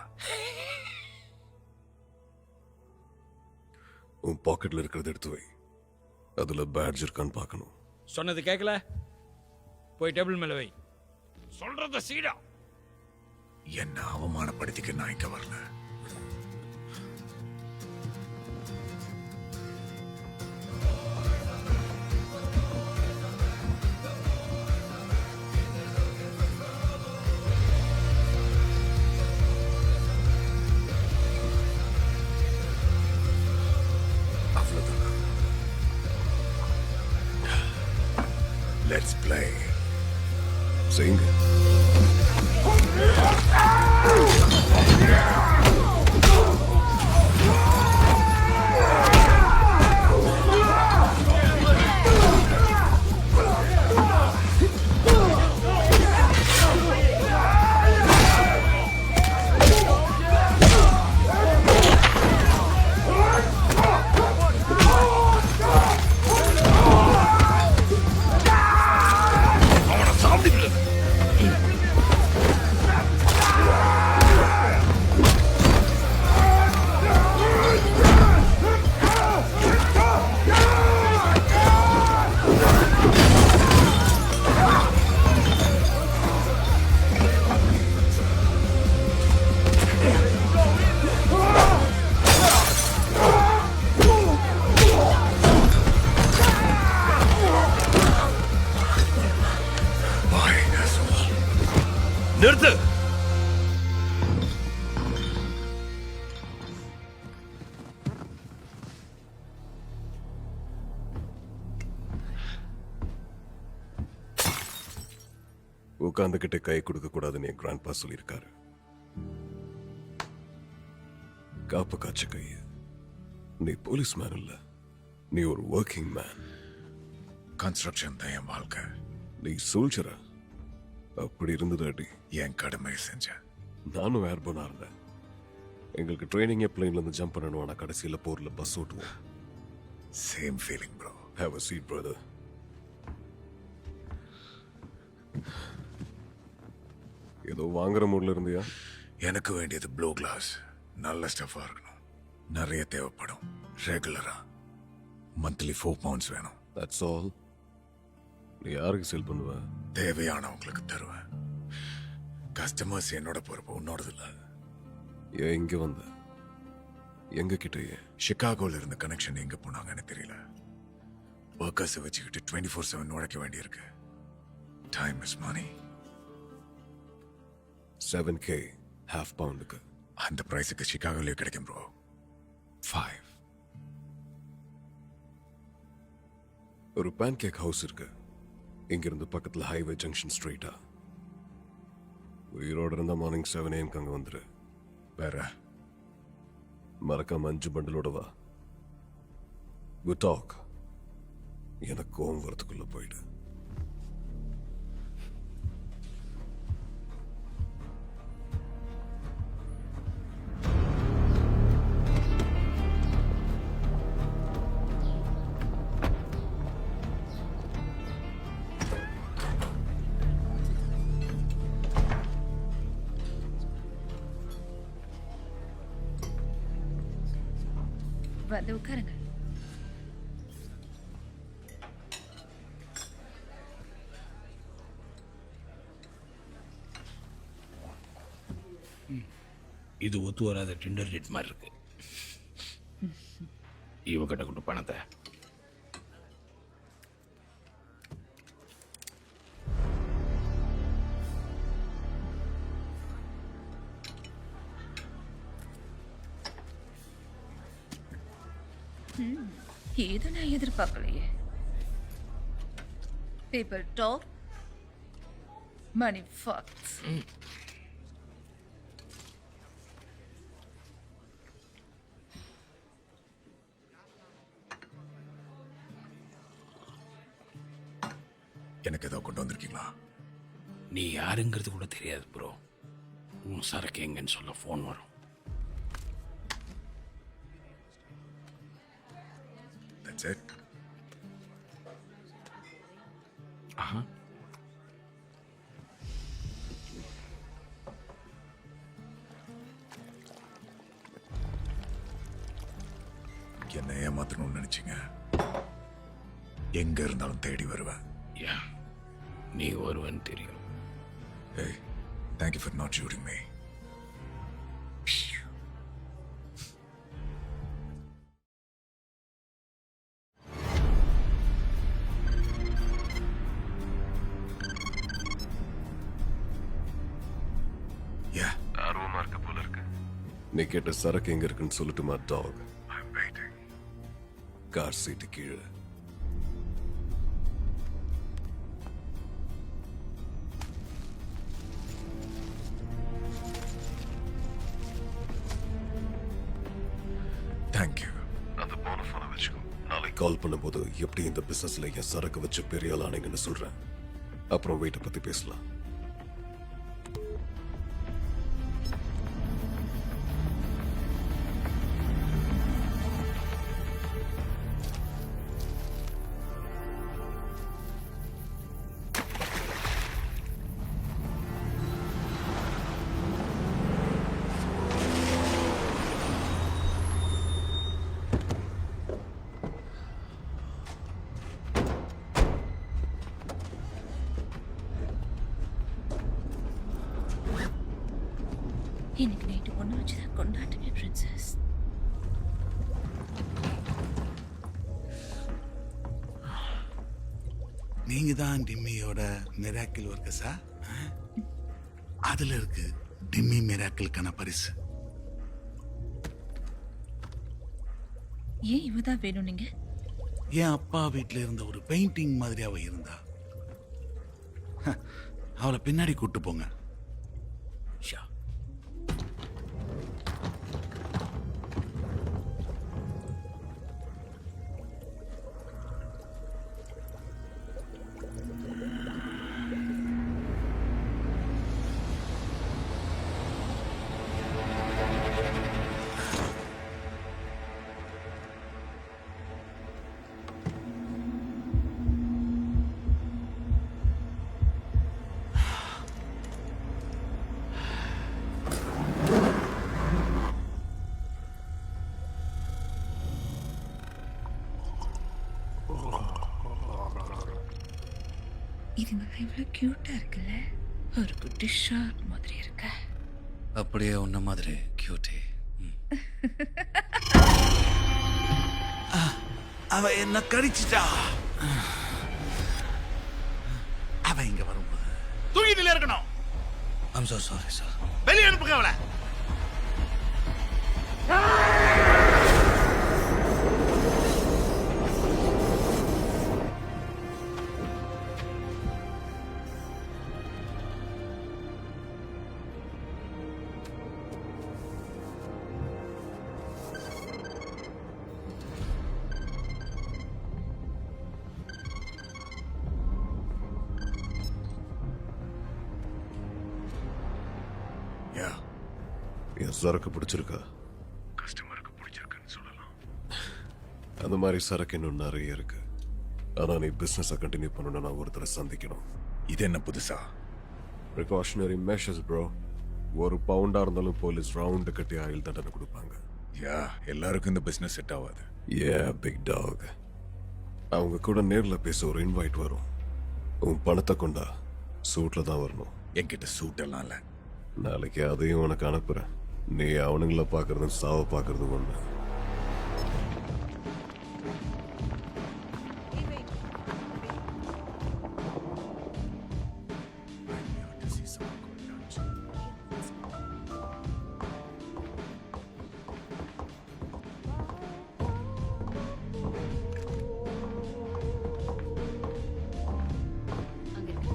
உன் பாக்கெட்ல இருக்கிறத எடுத்து வை. அதுல பேட்ஜ் இருக்கான்னு பார்க்கணும். சொன்னது கேட்கல, போய் டேபிள் மேல வை. சொல்றத சீடா. என்ன அவமானப்படுத்திக்க நான் இங்க வரல. Let's play. Sing. நிறுத்து. உட்காந்துக்கிட்ட கை கொடுக்க கூடாதுன்னு என் கிராண்ட்பா சொல்லியிருக்காரு. காப்பு காய்ச்ச கை. நீ போலீஸ் மேன் இல்ல, நீ ஒரு ஒர்க்கிங் மேன். கன்ஸ்ட்ரக்ஷன் தான் என் வாழ்க்கை. நீ சோல்ஜரா? அப்படி இருந்தது அடி. என் கடமையை செஞ்சேன். நானும் ஏர்போனா இருந்தேன். எங்களுக்கு ட்ரைனிங்கே பிளேன்ல இருந்து ஜம்ப் பண்ணணும். ஆனா கடைசியில் போர்ல பஸ் ஓட்டுவோம். Same feeling bro. Have a seat brother. ஏதோ வாங்குற மூட்ல இருந்தியா? எனக்கு வேண்டியது ப்ளூ கிளாஸ். நல்ல ஸ்டஃபா இருக்கணும். நிறைய தேவைப்படும். ரெகுலரா மந்த்லி 4 pounds வேணும். That's all. நீ யாருக்கு செல் பண்ணுவ? தேவையானவங்களுக்கு தருவேன். கஸ்டமர்ஸ் என்னோட பொறுப்பு, உன்னோடது இல்ல. ஏன் இங்க வந்த? எங்க கிட்டயே? சிகாகோல இருந்த கனெக்ஷன் எங்க போனாங்கன்னு தெரியல. ஒர்க்கர்ஸ் வச்சுக்கிட்டு 24/7 உழைக்க வேண்டியிருக்கு. Time is money. 7K half poundக்கு. அந்த பிரைஸுக்கு சிகாகோலயே கிடைக்கும் ப்ரோ. 5. ஒரு பேன்கேக் ஹவுஸ் இருக்கு. இங்கிருந்து பக்கத்துல ஹைவே ஜங்ஷன் ஸ்ட்ரெயிட்டா. உயிரோட இருந்தா மார்னிங் 7 AM அங்க வந்துரு. வேற மறக்காம 5 பண்டலோட வா. Good talk. எனக்கு கோவம் வரத்துக்குள்ள போயிடு. வந்து உட்காருங்க. இது ஒத்து வராத டிண்டர் டேட் மாதிரி இருக்கு. இவகிட்ட கொண்டு பணத்தை. ஏதோ நான் எதிர்பார்க்கலையே. Paper top Money fucked. எனக்கு ஏதோ கொண்டு வந்திருக்கீங்களா? நீ யாருங்கிறது கூட தெரியாது ப்ரோ. உன் சரக்கு எங்கன்னு சொல்ல ஃபோன் வரும். That's it. ஆஹா. என்ன ஏமாத்தணும்னு நினைச்சீங்க? எங்க இருந்தாலும் தேடி வருவேன். யா, நீ ஒருவன் தெரியும். Hey, thank you for not shooting me. Yeah. ஆர்வமா இருக்க போல இருக்கு. நீ கேட்ட சரக்கு எங்க இருக்குன்னு சொல்லட்டுமா டாக்? I'm waiting. கார் சீட்டு கீழே. Thank you. அந்த போன போனை வச்சுக்கோ. நாளைக்கு கால் பண்ணும்போது எப்படி இந்த பிசினஸ்ல என் சரக்கு வச்சு பெரிய ஆளானீங்கன்னு சொல்றேன். அப்புறம் வெயிட்டை பத்தி பேசலாம். இன்னைக்கு நைட்டு ஒன்று வச்சுதான் கொண்டாட்டுமே பிரின்சஸ். நீங்க தான் டிம்மியோட மிராக்கிள் ஒர்க்கர்ஸா? அதுல இருக்கு டிம்மி மிராக்கிளுக்கான பரிசு. ஏன் இவதான் வேணும் நீங்க? என் அப்பா வீட்டில் இருந்த ஒரு பெயிண்டிங் மாதிரி அவ இருந்தா. அவளை பின்னாடி கூட்டு போங்க. இதுங்க இவ்வளோ கியூட்டா இருக்குல்ல? ஒரு குட்டி ஷார்க் மாதிரி இருக்க. அப்படியே உன்ன மாதிரி கியூட்டி. அவ என்ன கடிச்சிட்டா. அவ இங்க வரும்போது தூக்கிட்டு இருக்கணும். I'm so sorry sir. வெளியே அனுப்புங்க அவளை. என் சரக்கு பிடிச்சிருக்கா? கஸ்டமருக்கு பிடிச்சிருக்குன்னு சொல்லலாம். அந்த மாதிரி சரக்கு இன்னும் நிறைய இருக்கு. ஆனா நீ பிசினஸை கண்டினியூ பண்ணணும். நான் ஒருத்தரை சந்திக்கணும். இது என்ன புதுசா? Precautionary measures bro. ஒரு பவுண்டா இருந்தாலும் போலீஸ் ரவுண்டு கட்டி ஆயுள் தண்டனை கொடுப்பாங்க. யா, எல்லாருக்கும் இந்த பிசினஸ் செட் ஆகாது. Big talk. அவங்க கூட நேர்ல பேச ஒரு இன்வைட் வரும். உன் பணத்தை கொண்டா. சூட்ல தான் வரணும். என்கிட்ட சூட் எல்லாம் இல்ல. நாளைக்கு அதையும் உனக்கு அனுப்புறேன். நீ அவனுங்கள பாக்குறதும் சாவ பாக்குறதும் ஒண்ணு. அங்க இருக்கு.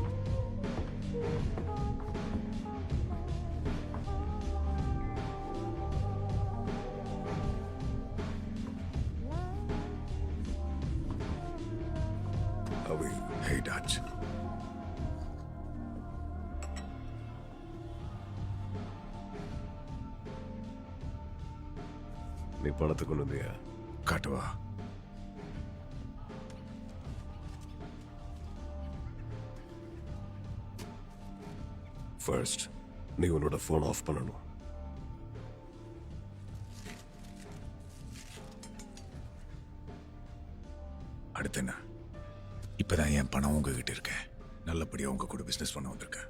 How are you? Hey, Dutch. நீ பணத்தை கொண்டு வந்தியா? காட்டுவா. ஃபர்ஸ்ட் நீ உன்னோட ஃபோன் ஆஃப் பண்ணணும். அடுத்து என்ன? இப்பதான் என் பணம் உங்ககிட்ட இருக்கேன். நல்லபடியா உங்க கூட பிசினஸ் பண்ண வந்திருக்கேன்.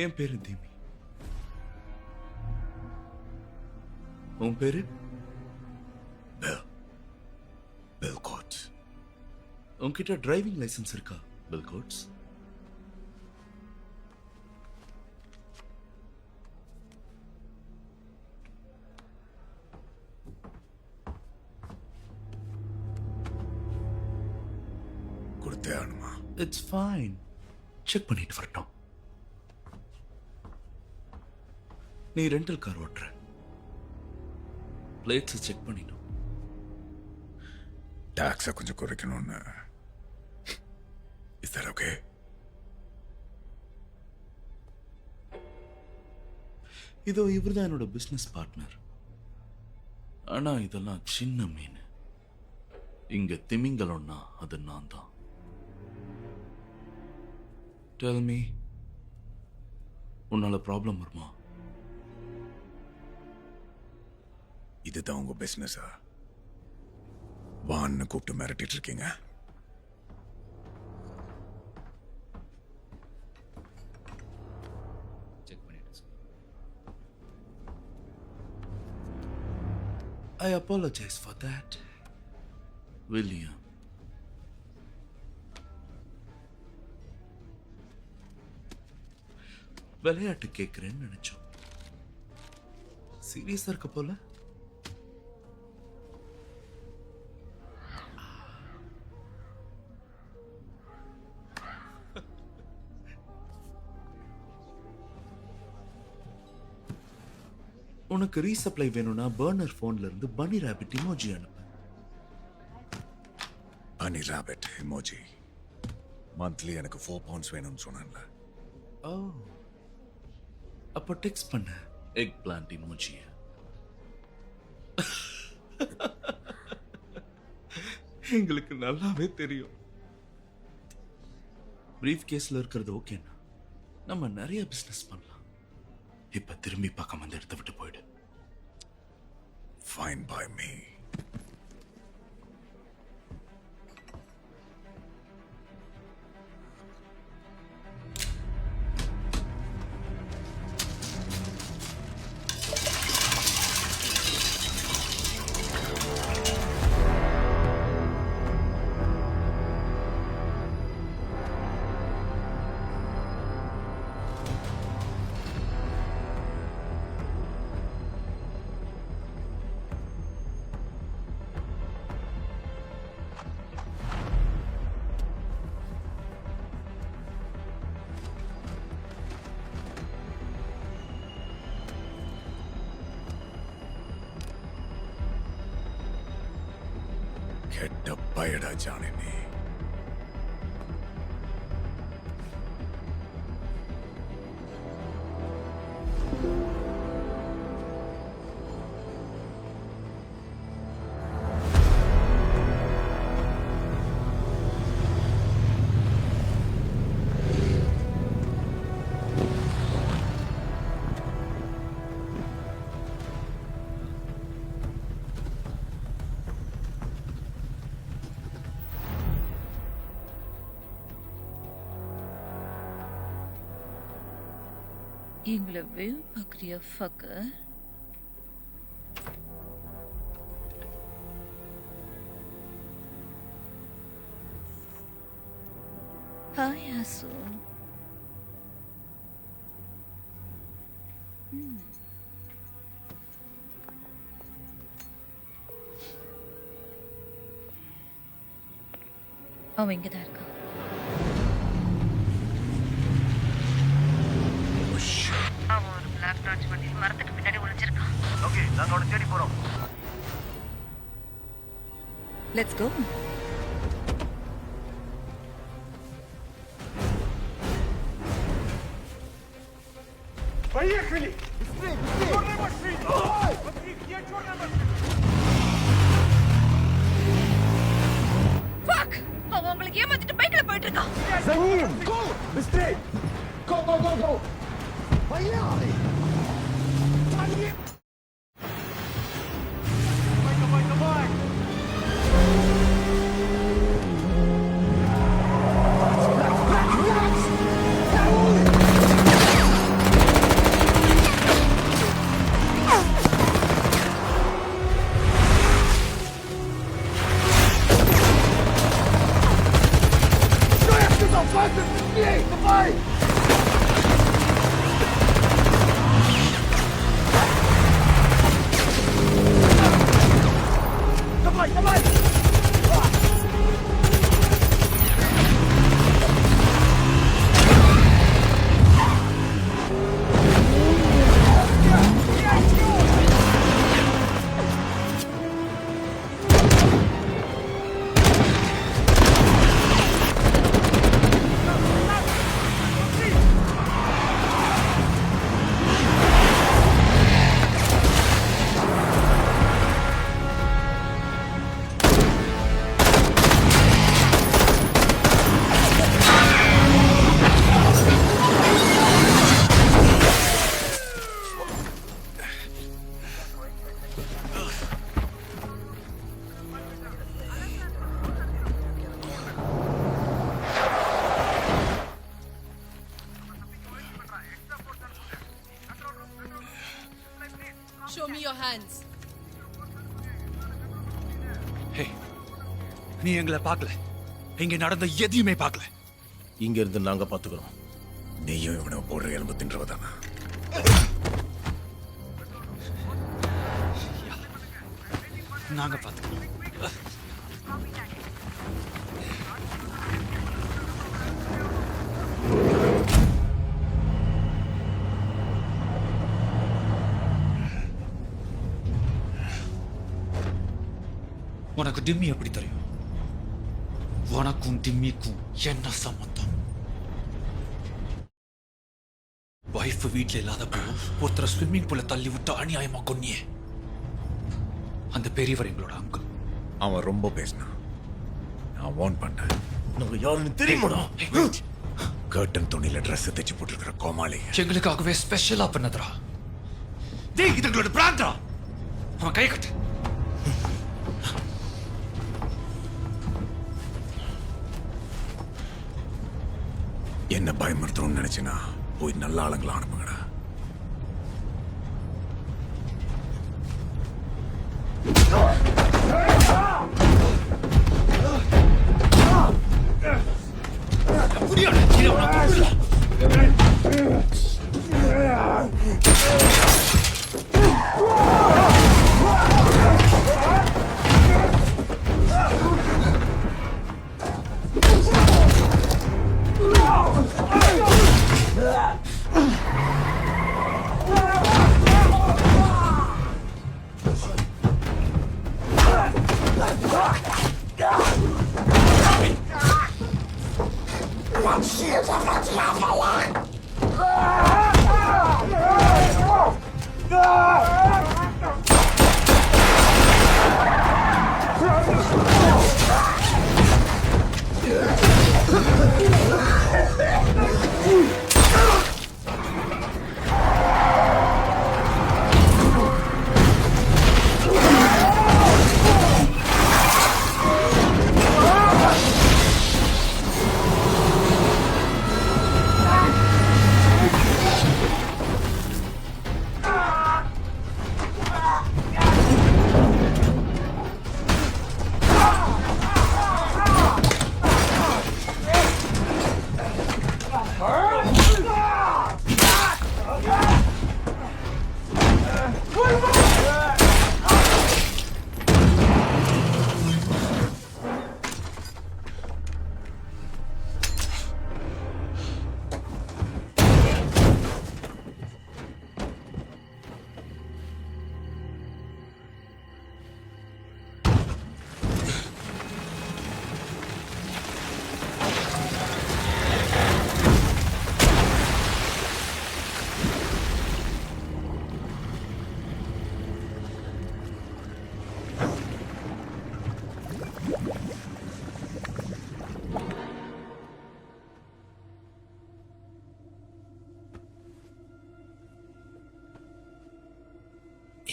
என் பேரு திமி. உன் பேரு? Bill Gates. உன்கிட்ட டிரைவிங் லைசன்ஸ் இருக்கா பில் கோட்ஸ்? கொடுத்தே ஆகணுமா? It's fine. செக் பண்ணிட்டு வரட்டும். நீ ரெண்டல் கார் ஓட்டுற. பிளேட்ஸ் செக் பண்ணிடும். டாக்ஸை கொஞ்சம் குறைக்கணும்னு. Is that okay? இதோ இவர்தான் என்னோட பிசினஸ் பார்ட்னர். ஆனா இதெல்லாம் சின்ன மீன். இங்க திமிங்கலம்னா அது நான் தான். டெல் மீ, உன்னால ப்ராப்ளம் வருமா? இதுதான் உங்க பிசினஸா? வான்னு கூப்பிட்டு மிரட்டிட்டு இருக்கீங்க. I apologize for that, William. விளையாட்டு கேட்கிறேன்னு நினைச்சோம். சீரியஸா இருக்க போல. உனக்கு ரீசப்ளை வேணும்னா பர்னர் போன்ல இருந்து பனி ராபிட் இமோஜி அனுப்பு. பனி ராபிட் இமோஜி. மந்த்லி எனக்கு 4 பவுண்ட்ஸ் வேணும்னு சொன்னான்ல. ஓ, அப்போ டெக்ஸ்ட் பண்ண எக் பிளான்ட் இமோஜி. எங்களுக்கு நல்லாவே தெரியும். பிரீஃப் கேஸ்ல இருக்கிறது ஓகேண்ணா, நம்ம நிறைய பிசினஸ் பண்ணலாம். இப்ப திரும்பி பார்க்காம அந்த இடத்தை விட்டு போயிடு. Fine by me. கெட்ட பயடா ஜானி நீ. எங்களை வேவ் பார்க்குறியா ஃபக்கர்? ஹாய் ஆசு. அவன் இங்கே தான் இருக்கான். அவன் ஒரு பிளாக் டார்ச் வண்டியில் மரத்துக்கு பின்னாடி ஒளிஞ்சிருக்கான். நாங்க அவனை தேடி போறோம். Let's go. Поехали! Быстрее, быстрее! Черная машина! Смотри, где черная машина? ஃபக்! அவன் உங்களுக்கு ஏமாத்திட்டு பைக்ல போயிட்டு இருக்கான். За ним! Go! Быстрее! Go, go, go, go! Поехали! Давай, давай, давай! Что я сказал? Фастер, быстрее! Давай! Давай, давай! Show me your hands. ஹே, நீ எங்களை பார்க்கல. இங்க நடந்த எதையுமே பார்க்கல. இங்க இருந்து நாங்க பாத்துக்கிறோம். நீயும் இவனை போடுற எலும்பு தின்றவதானா? நாங்க பாத்துக்கிறோம். உனக்கு டிம்மி எப்படி தெரியும்? உனக்கும் டிம்மிக்கும் என்ன சம்பந்தம்? வைஃப் வீட்டுல இல்லாதப்போ ஒருத்தர ஸ்விம்மிங் பூல தள்ளி விட்டு அநியாயமா கொன்னியே. அந்த பெரியவர் எங்களோட அங்கிள். அவன் ரொம்ப பேசினான். நான் வார்ன் பண்ணேன். நம்ம யாருன்னு தெரியுமாடா? கர்டன் துணியில ட்ரெஸ் தைச்சு போட்டுருக்கிற கோமாளி எங்களுக்காகவே ஸ்பெஷலா பண்ணதுரா. டேய், இது எங்களோட பிராண்டா. அவன் கை கட்டு. என்ன பயமுறுத்தணும்னு நினைச்சுனா போய் நல்ல ஆளுங்களை அனுப்புங்கடா. Shit, I'm not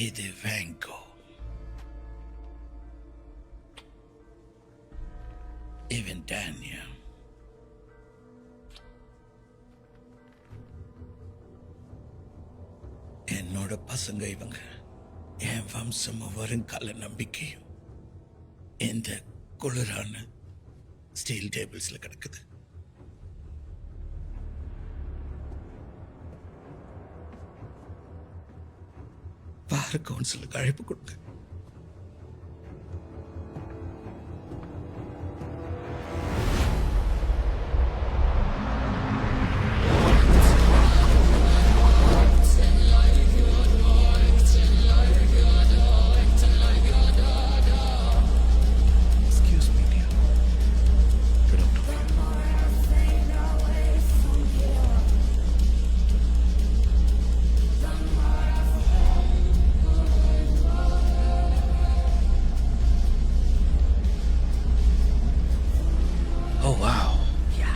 இது வேங்கோ. இவன் டேனியல். என்னோட பசங்க இவங்க. என் வம்சமும் வருங்கால நம்பிக்கையும் இந்த குளிரான ஸ்டீல் டேபிள்ஸ்ல கிடக்குது. பார் கவுன்சிலுக்கு அழைப்பு கொடுங்க.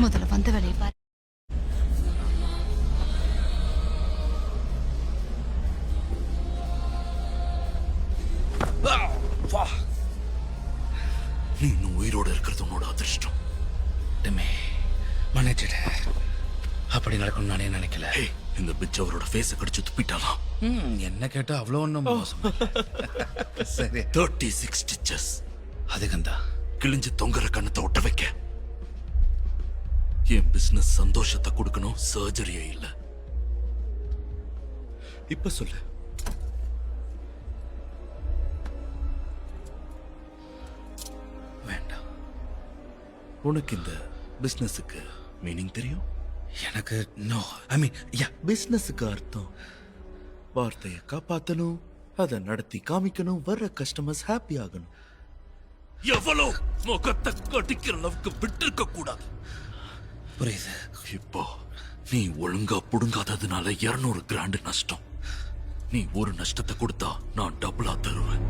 முதல்ல வந்த வேலையை பாரு. நீ இன்னும் உயிரோட இருக்கிறது உன்னோட அதிர்ஷ்டம். மன்னிச்சிட, அப்படி நடக்கும் நானே நினைக்கல. இந்த பிச் அவரோட ஃபேஸை கடிச்சு துப்பிட்டாலாம். என்ன கேட்டா அவ்வளோ ஒன்றும் மோசம் சரி. 36 ஸ்டிச்சஸ். அதுக்குந்தா கிழிஞ்சு தொங்குற கண்ணத்தை ஒட்ட வைக்க. என் பிசினஸ் சந்தோஷத்தை கொடுக்கணும், சர்ஜரியே இல்ல. இப்ப சொல்லு, வேண்டாம். உனக்கு இந்த பிசினஸுக்கு மீனிங் தெரியும்? எனக்கு நோ, ஐ மீன் யா. பிசினஸுக்கு அர்த்தம் வார்த்தையை காப்பாத்தணும், அதை நடத்தி காமிக்கணும், வர்ற கஸ்டமர்ஸ் ஹாப்பி ஆகணும். எவ்வளவு முகத்தை கடிக்கிற அளவுக்கு விட்டு கூடாது. புரியுது. இப்போ நீ ஒழுங்கா புடுங்காததுனால 200 கிராண்ட் நஷ்டம். நீ ஒரு நஷ்டத்தை கொடுத்தா நான் டபுளா தருவேன்.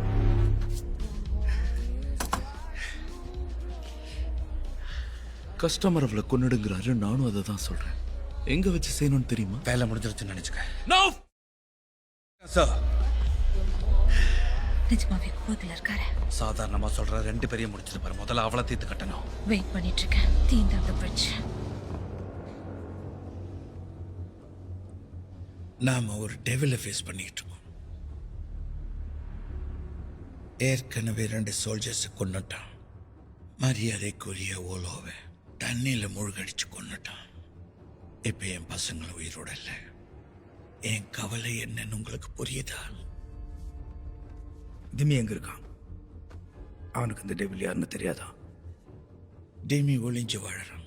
கஸ்டமர் அவளை கொன்னுடுங்கிறாரு, நானும் அதை தான் சொல்றேன். எங்க வச்சு செய்யணும்னு தெரியுமா? வேலை முடிஞ்சிருச்சுன்னு நினைச்சுக்க. சார் நிஜமாவே கோவத்துல இருக்காரு. சாதாரணமா சொல்ற 2 பேரையும் முடிச்சிட்டு பாரு. முதல்ல அவளை தீர்த்து கட்டணும். வெயிட் பண்ணிட்டு இருக்கேன். தீந்த அந்த பிரிட்ஜ். நாம ஒரு டெவிலை ஃபேஸ் பண்ணிட்டு இருக்கோம். ஏற்கனவே 2 சோல்ஜர்ஸை கொன்னுட்டான். மரியாதைக்குரிய ஓலோவை தண்ணியில மூழ்கடிச்சு கொன்னுட்டான். இப்ப என் பசங்களும் உயிரோட இல்லை. என் கவலை என்னன்னு உங்களுக்கு புரியுதா? டிமி எங்க இருக்கான்? அவனுக்கு இந்த டெவில் யாருன்னு தெரியாதா? டிமி ஒளிஞ்சு வாழறான்.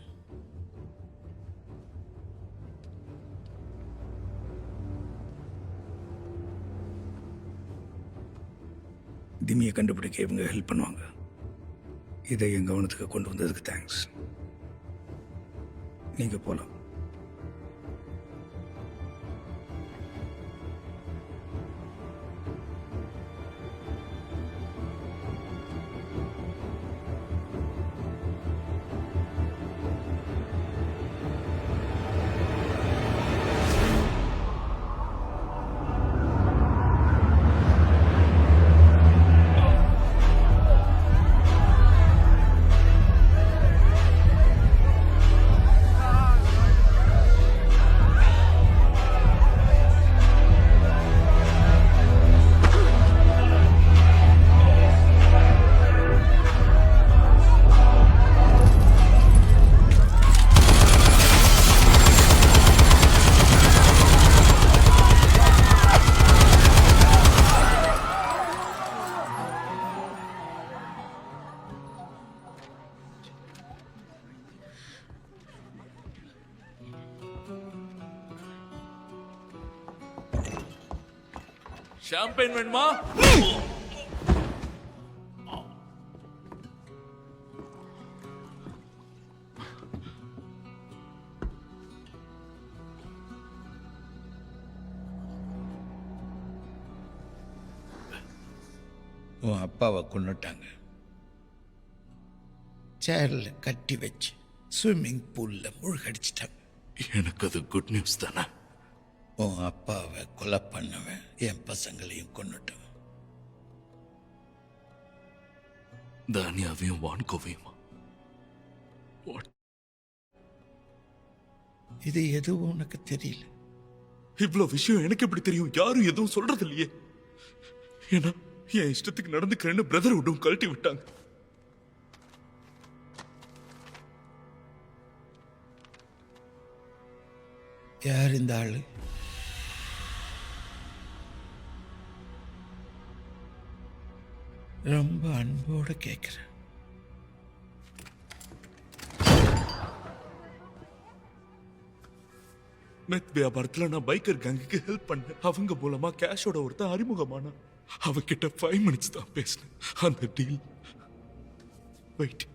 டிமியை கண்டுபிடிக்க இவங்க ஹெல்ப் பண்ணுவாங்க. இதை என் கவனத்துக்கு கொண்டு வந்ததுக்கு தேங்க்ஸ். நீங்க போலாம். ஷாம்பெயின் வேணுமா? உன் அப்பாவை கொன்னுட்டாங்க. சேர்ல கட்டி வச்சு ஸ்விம்மிங் பூல்ல மூழ்கடிச்சிட்டாங்க. எனக்கு அது குட் நியூஸ் தானே. உன் அப்பாவை கொலை பண்ணவன் என் பசங்களையும் கொன்னுட்டோம். தானியாவையும் வான்கோவையுமா? இது எதுவும் உனக்கு தெரியல. இவ்வளவு விஷயம் எனக்கு எப்படி தெரியும்? யாரும் எதுவும் சொல்றது இல்லையே. ஏன்னா என் இஷ்டத்துக்கு நடந்துக்கிறேன்னு பிரதர்ஹுட்டும் கழட்டி விட்டாங்க. யார் இந்த ஆளு? ரொம்ப அன்போட கேட்கிறேன். மெத் வியாபாரத்துல நான் பைக்கர் கேங்குக்கு ஹெல்ப் பண்ணேன். அவங்க மூலமா கேஷோட ஒருத்தன் அறிமுகமான. அவகிட்ட 5 minutes தான் பேசினேன். அந்த deal wait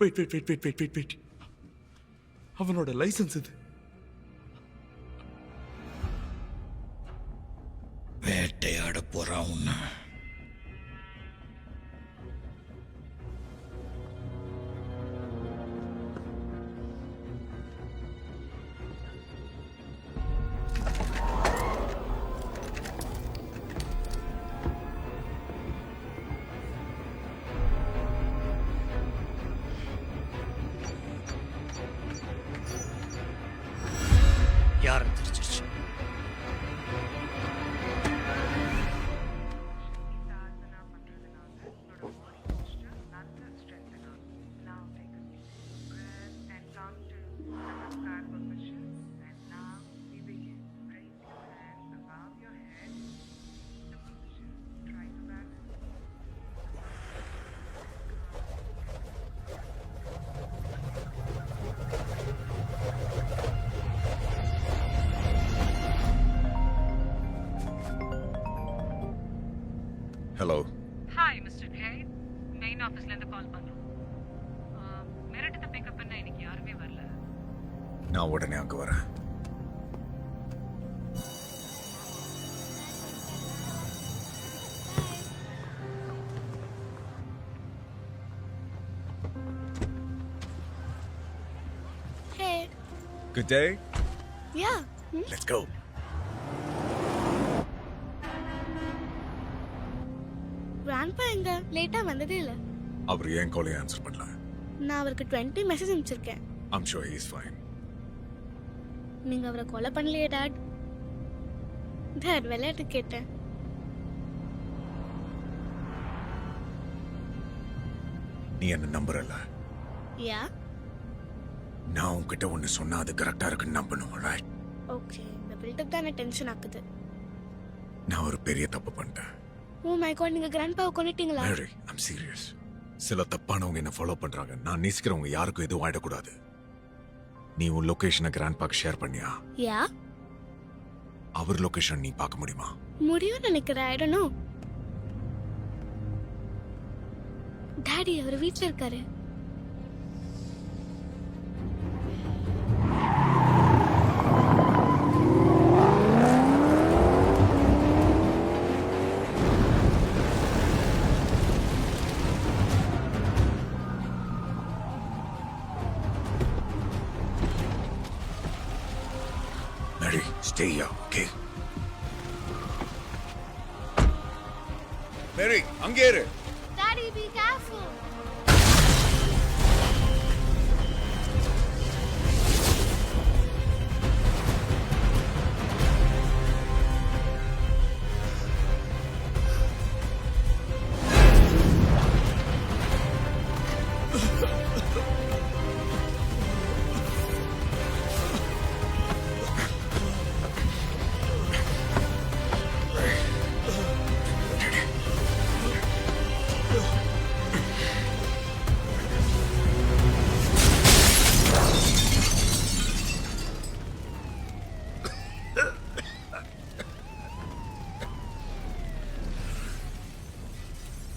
wait wait wait wait wait wait அவனோட லைசன்ஸ் இது. வேட்டையாட போறான் உன்ன. யாரும் தெரிஞ்சிருச்சு. Hello. Hi mister Kat, main ஆஃபீஸ்ல இருந்து கால் பண்றோம். மெரிட்டத்தை பிக்கப் பண்ண இன்னைக்கு யாருமே வரல. நான் உடனே அங்க வரேன். Hey. Good day. Yeah. Let's go. Grandpa எங்க? லேட்டா வந்ததே இல்ல. அவர் ஏன் காலையும் ஆன்சர் பண்ணல? நான் அவருக்கு 20 message அனுப்பிச்சிருக்கேன். I'm sure he is fine. நீங்க அவரை கொலை பண்ணலையே டாட்? டாட் விளையாட்டு கேட்டேன். நீ என்ன நம்புறல? யா. நான் உன்கிட்ட ஒன்னு சொன்னா அது கரெக்டா இருக்குன்னு நம்பணும், ரைட்? ஓகே, இந்த பில்டப் தான் என்ன டென்ஷன் ஆக்குது. நான் ஒரு பெரிய தப்பு பண்ணிட்டேன். ஓ மை காட், நீங்க கிராண்ட்பாவை கொன்னுட்டீங்களா? Mary, I'm serious. சில தப்பானவங்க என்ன ஃபாலோ பண்றாங்க. நான் நேசிக்கிறவங்க யாருக்கும் எதுவும் ஆயிடக்கூடாது. நீ உன் லொகேஷனை கிராண்ட்பாக்கு ஷேர் பண்ணியா? யா. அவர் லொகேஷன் நீ பார்க்க முடியுமா? முடியும்னு நினைக்கிறேன். I don't know. டாடி அவர் வீட்ல இருக்காரு. Mary, stay here, okay? Mary, அங்கே இரு. Daddy, be careful.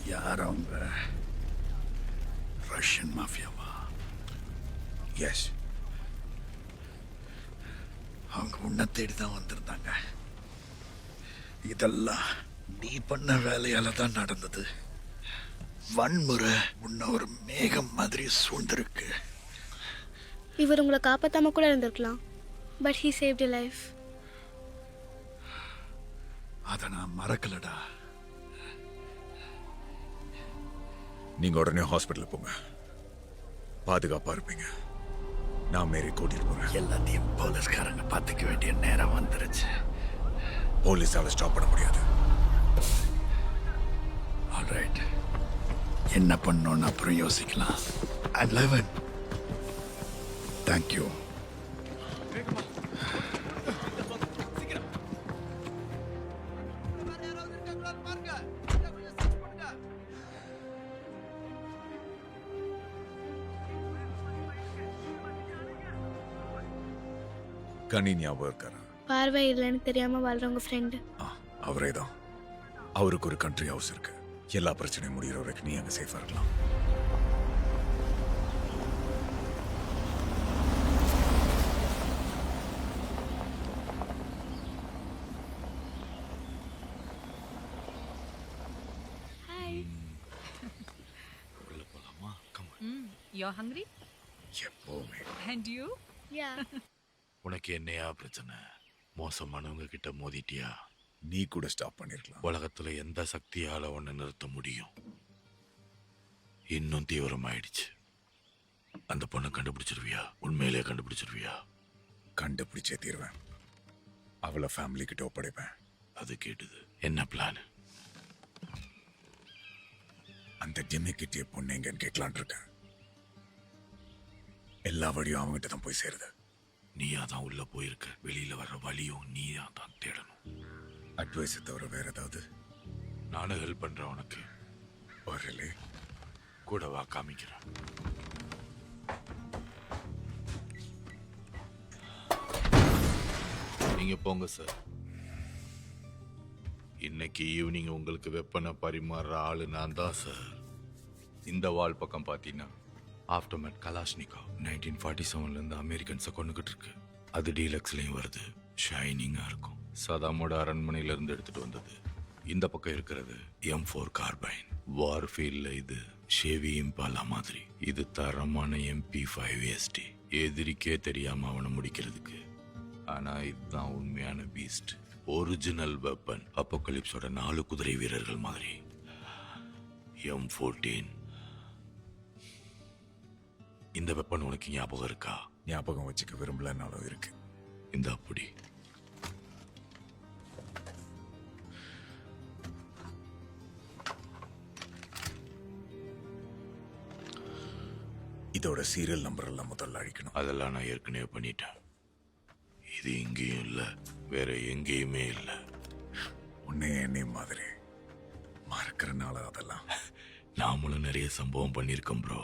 யார் அவங்க? ரஷ்யன் மாஃபியாவா? எஸ். அவங்க உன்னை தேடி தான் வந்திருந்தாங்க. இதெல்லாம் நீ பண்ண வேலையால தான் நடந்தது. வன்முறை உன்னை ஒரு மேகம் மாதிரி சூழ்ந்திருக்கு. இவர் உங்களை காப்பாத்தாம கூட இருந்திருக்கலாம். But he saved your life. அதை நான் மறக்கலடா. நீங்க உடனே ஹாஸ்பிட்டல் போங்க, பாதுகாப்பா இருப்பீங்க. நான் மேரி கூட்டிட்டு போறேன். எல்லாத்தையும் போலீஸ்காரங்க பார்த்துக்க வேண்டிய நேரம் வந்துருச்சு. போலீஸால ஸ்டாப் பண்ண முடியாது. ஆல்ரைட், என்ன பண்ணணும்னு அப்புறம் யோசிக்கலாம். And 11, thank you. கனி ஞாபகம் இருக்காரா? பார்வை இல்லைன்னு தெரியாம வாழ்றவங்க ஃப்ரெண்டு. அவரே தான். அவருக்கு ஒரு கண்ட்ரி ஹவுஸ் இருக்கு. எல்லா பிரச்சனையும் முடிகிற வரைக்கும் நீ அங்கே சேஃபா இருக்கலாம். You're hungry? எப்பவுமே. And you? Yeah. உனக்கு என்னையா பிரச்சனை? மோசமானவங்க கிட்ட மோதிட்டியா? நீ கூட ஸ்டாப் பண்ணிருக்கலாம். உலகத்துல எந்த சக்தியால உன்னை நிறுத்த முடியும்? இன்னும் தீவிரமாயிடுச்சு. அந்த பொண்ணை கண்டுபிடிச்சிருவியா? உண்மையிலே கண்டுபிடிச்சிருவியா? கண்டுபிடிச்சே தீர்வேன். அவளை ஃபேமிலி கிட்ட ஒப்படைப்பேன். அது கேட்டுது. என்ன பிளான்? அந்த டிம்மி கிட்டிய பொண்ணு எங்கன்னு கேட்கலான் இருக்கேன். எல்லா வழியும் அவங்ககிட்ட தான் போய் சேருது. நீயா தான் உள்ள போயிருக்க. வெளியில வர்ற வழியும் நீயா தான் தேடணும். அட்வைஸ் தவிர வேற ஏதாவது? நானும் ஹெல்ப் பண்றேன் உனக்கு. வரலே கூட வா, காமிக்கிறேன். நீங்க போங்க சார். இன்னைக்கு ஈவினிங் உங்களுக்கு வெப்பனை பரிமாறுற ஆளு நான் தான் சார். இந்த வால் பக்கம் பார்த்தீங்கன்னா ஆஃப்டர்மேட் கலாஷ்னிகா 1947 இருந்து அமெரிக்கன்ஸை கொண்டுகிட்டு இருக்கு. அது டீலக்ஸ்லயும் வருது. ஷைனிங்கா இருக்கும். சதாமோட அரண்மனையில இருந்து எடுத்துட்டு வந்தது. இந்த பக்கம் இருக்கிறது M4 கார்பைன். வார்ஃபீல்ட்ல இது ஷேவி இம்பாலா மாதிரி. இது தரமான MP5 ST. எதிரிக்கே தெரியாம அவனை முடிக்கிறதுக்கு. ஆனா இதுதான் உண்மையான பீஸ்ட். Original weapon. அப்போகலிப்ஸோட 4 குதிரை வீரர்கள் மாதிரி. M14. இந்த வெப்பன் உனக்கு ஞாபகம் இருக்கா? ஞாபகம் வச்சுக்க விரும்பலனாலும் இருக்கு. இந்த அப்படி இதோட சீரியல் நம்பர் எல்லாம் முதல்ல அழிக்கணும். அதெல்லாம் நான் ஏற்கனவே பண்ணிட்டேன். இது எங்கேயும் இல்ல, வேற எங்கேயுமே இல்ல. உன்னை என்னை மாதிரி மறக்கிறனால அதெல்லாம். நாமளும் நிறைய சம்பவம் பண்ணிருக்கோம் ப்ரோ.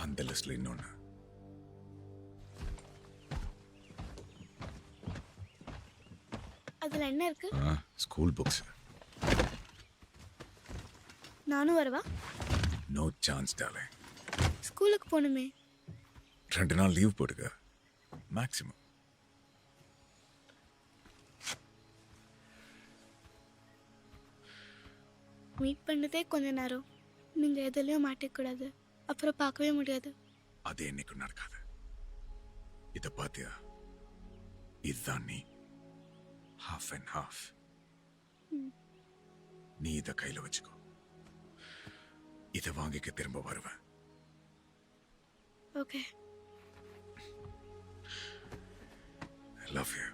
அந்த லிஸ்ட்ல இன்னொன்னு. அதுல என்ன இருக்கு? School books. நானும் வரவா? நோ சான்ஸ் டாலே. ஸ்கூலுக்கு போகணுமே. 2 நாள் லீவ் போடுங்க மேக்ஸிமம். மீட் பண்ணதே கொஞ்ச நேரம். நீங்க எதுலயும் மாட்டிக்கூடாது, அப்புறம் பார்க்கவே முடியாது. அது என்னைக்கும் நடக்காது. இத பாத்தியா? இதுதான் நீ. half and half. நீ இத கையில வச்சுக்கோ. இத வாங்கிக்க திரும்ப வருவேன். Okay. I love you.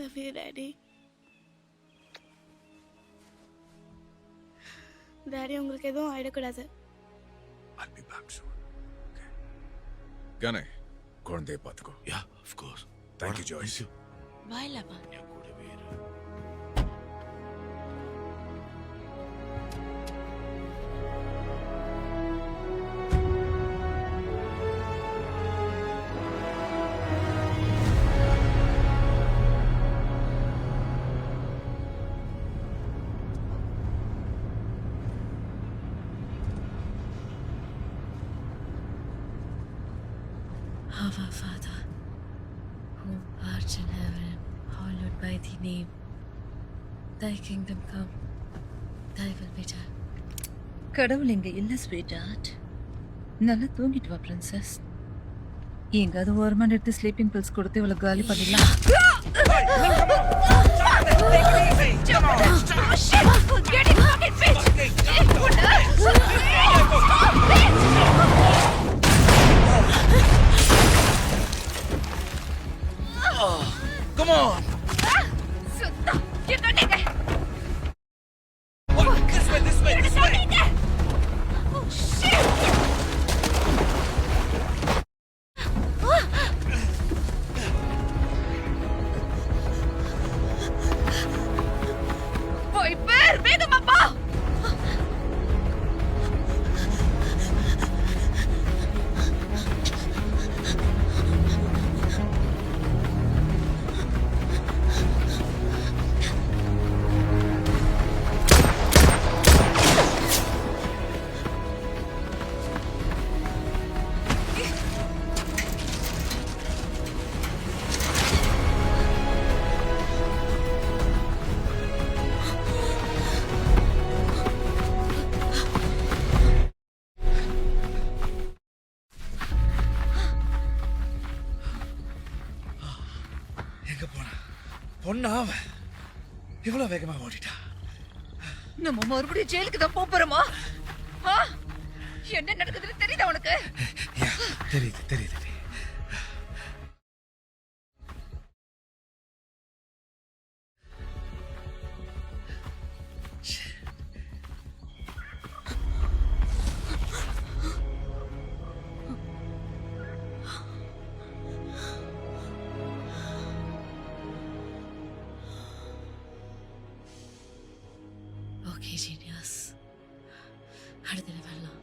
Love you, Daddy. Daddy, உங்களுக்கு எதுவும் ஆயிடக்கூடாது. I'll be back soon. Okay. கனே, குழந்தையை பார்த்துக்கோ. Yeah, of course. Thank you, Joyce. Bye, Lama. என் கூடவே இரு. Our Father, who art in heaven, hallowed by thy name. Thy kingdom come, thy will be done. கடவுள் இங்க இல்ல ஸ்வீட் ஆர்ட். நல்லா தூங்கிட்டு வா பிரின்சஸ். எங்காவது ஓரமா எடுத்து ஸ்லீப்பிங் பில்ஸ் கொடுத்து இவளை காலி பண்ணிடலாம். என்ன அவன் இவ்வளவு வேகமா ஓடிட்டா? நம்ம மறுபடியும் ஜெயிலுக்கு தான் போறோமா? என்ன நடக்குதுன்னு தெரியுதா உனக்கு? தெரியுது தெரியுது. ஓகே ஜீனியஸ், அடுத்த வரலாம்.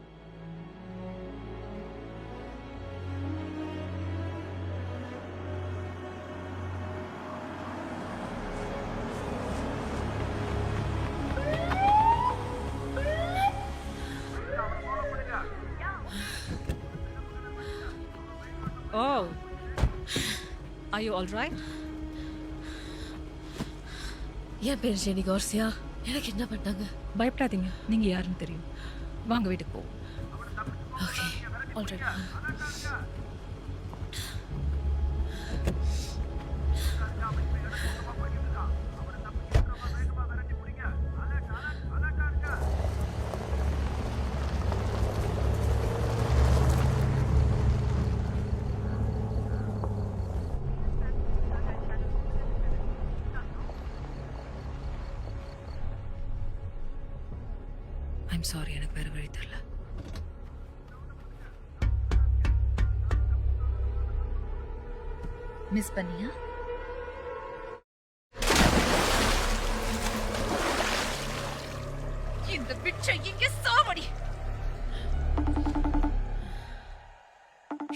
Oh, are you all right? என் பேர் ஜெனி கார்சியா. எனக்கு என்ன பண்ணாங்க? பயப்படாதீங்க, நீங்க யாருன்னு தெரியும். வாங்க வீட்டுக்கு போ. Okay, alright. ஐம் சாரி, எனக்கு வேற வழி தெரியல. மிஸ் பண்ணியா? இந்த பிச்சை இங்க சாவடி.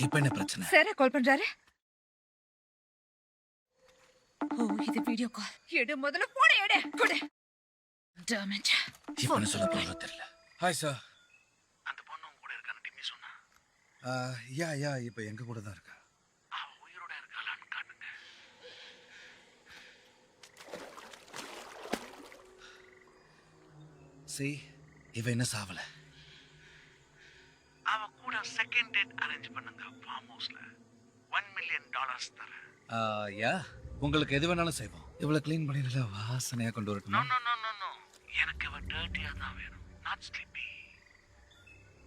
இப்ப என்ன பிரச்சனை? சாரா கால் பண்றாரு. ஓ, இது வீடியோ கால். எடு, முதல்ல போன எடு. கொடு. Damn it. இப்ப என்ன சொல்ல போறதோ தெரியல. Hi sir. அந்த பொண்ணு உங்க கூட இருக்கான்னு டிம்மி சொன்னா. யா இப்ப எங்க கூட தான் இருக்கா. அவ உயிரோட இருக்காளான்னு காட்டுங்க. இவ என்ன சாவல. அவ கூட செகண்ட் டேட் அரேஞ்ச் பண்ணுங்க ஃபார்ம் ஹவுஸ்ல. $1 million தரேன். யா, உங்களுக்கு எது வேணாலும் செய்வோம். இவ்வளவு க்ளீன் பண்ணி நல்லா வாசனையா கொண்டு வரட்டுமா? நோ. எனக்கு அவ டர்ட்டியா தான் வேணும். Not sleepy.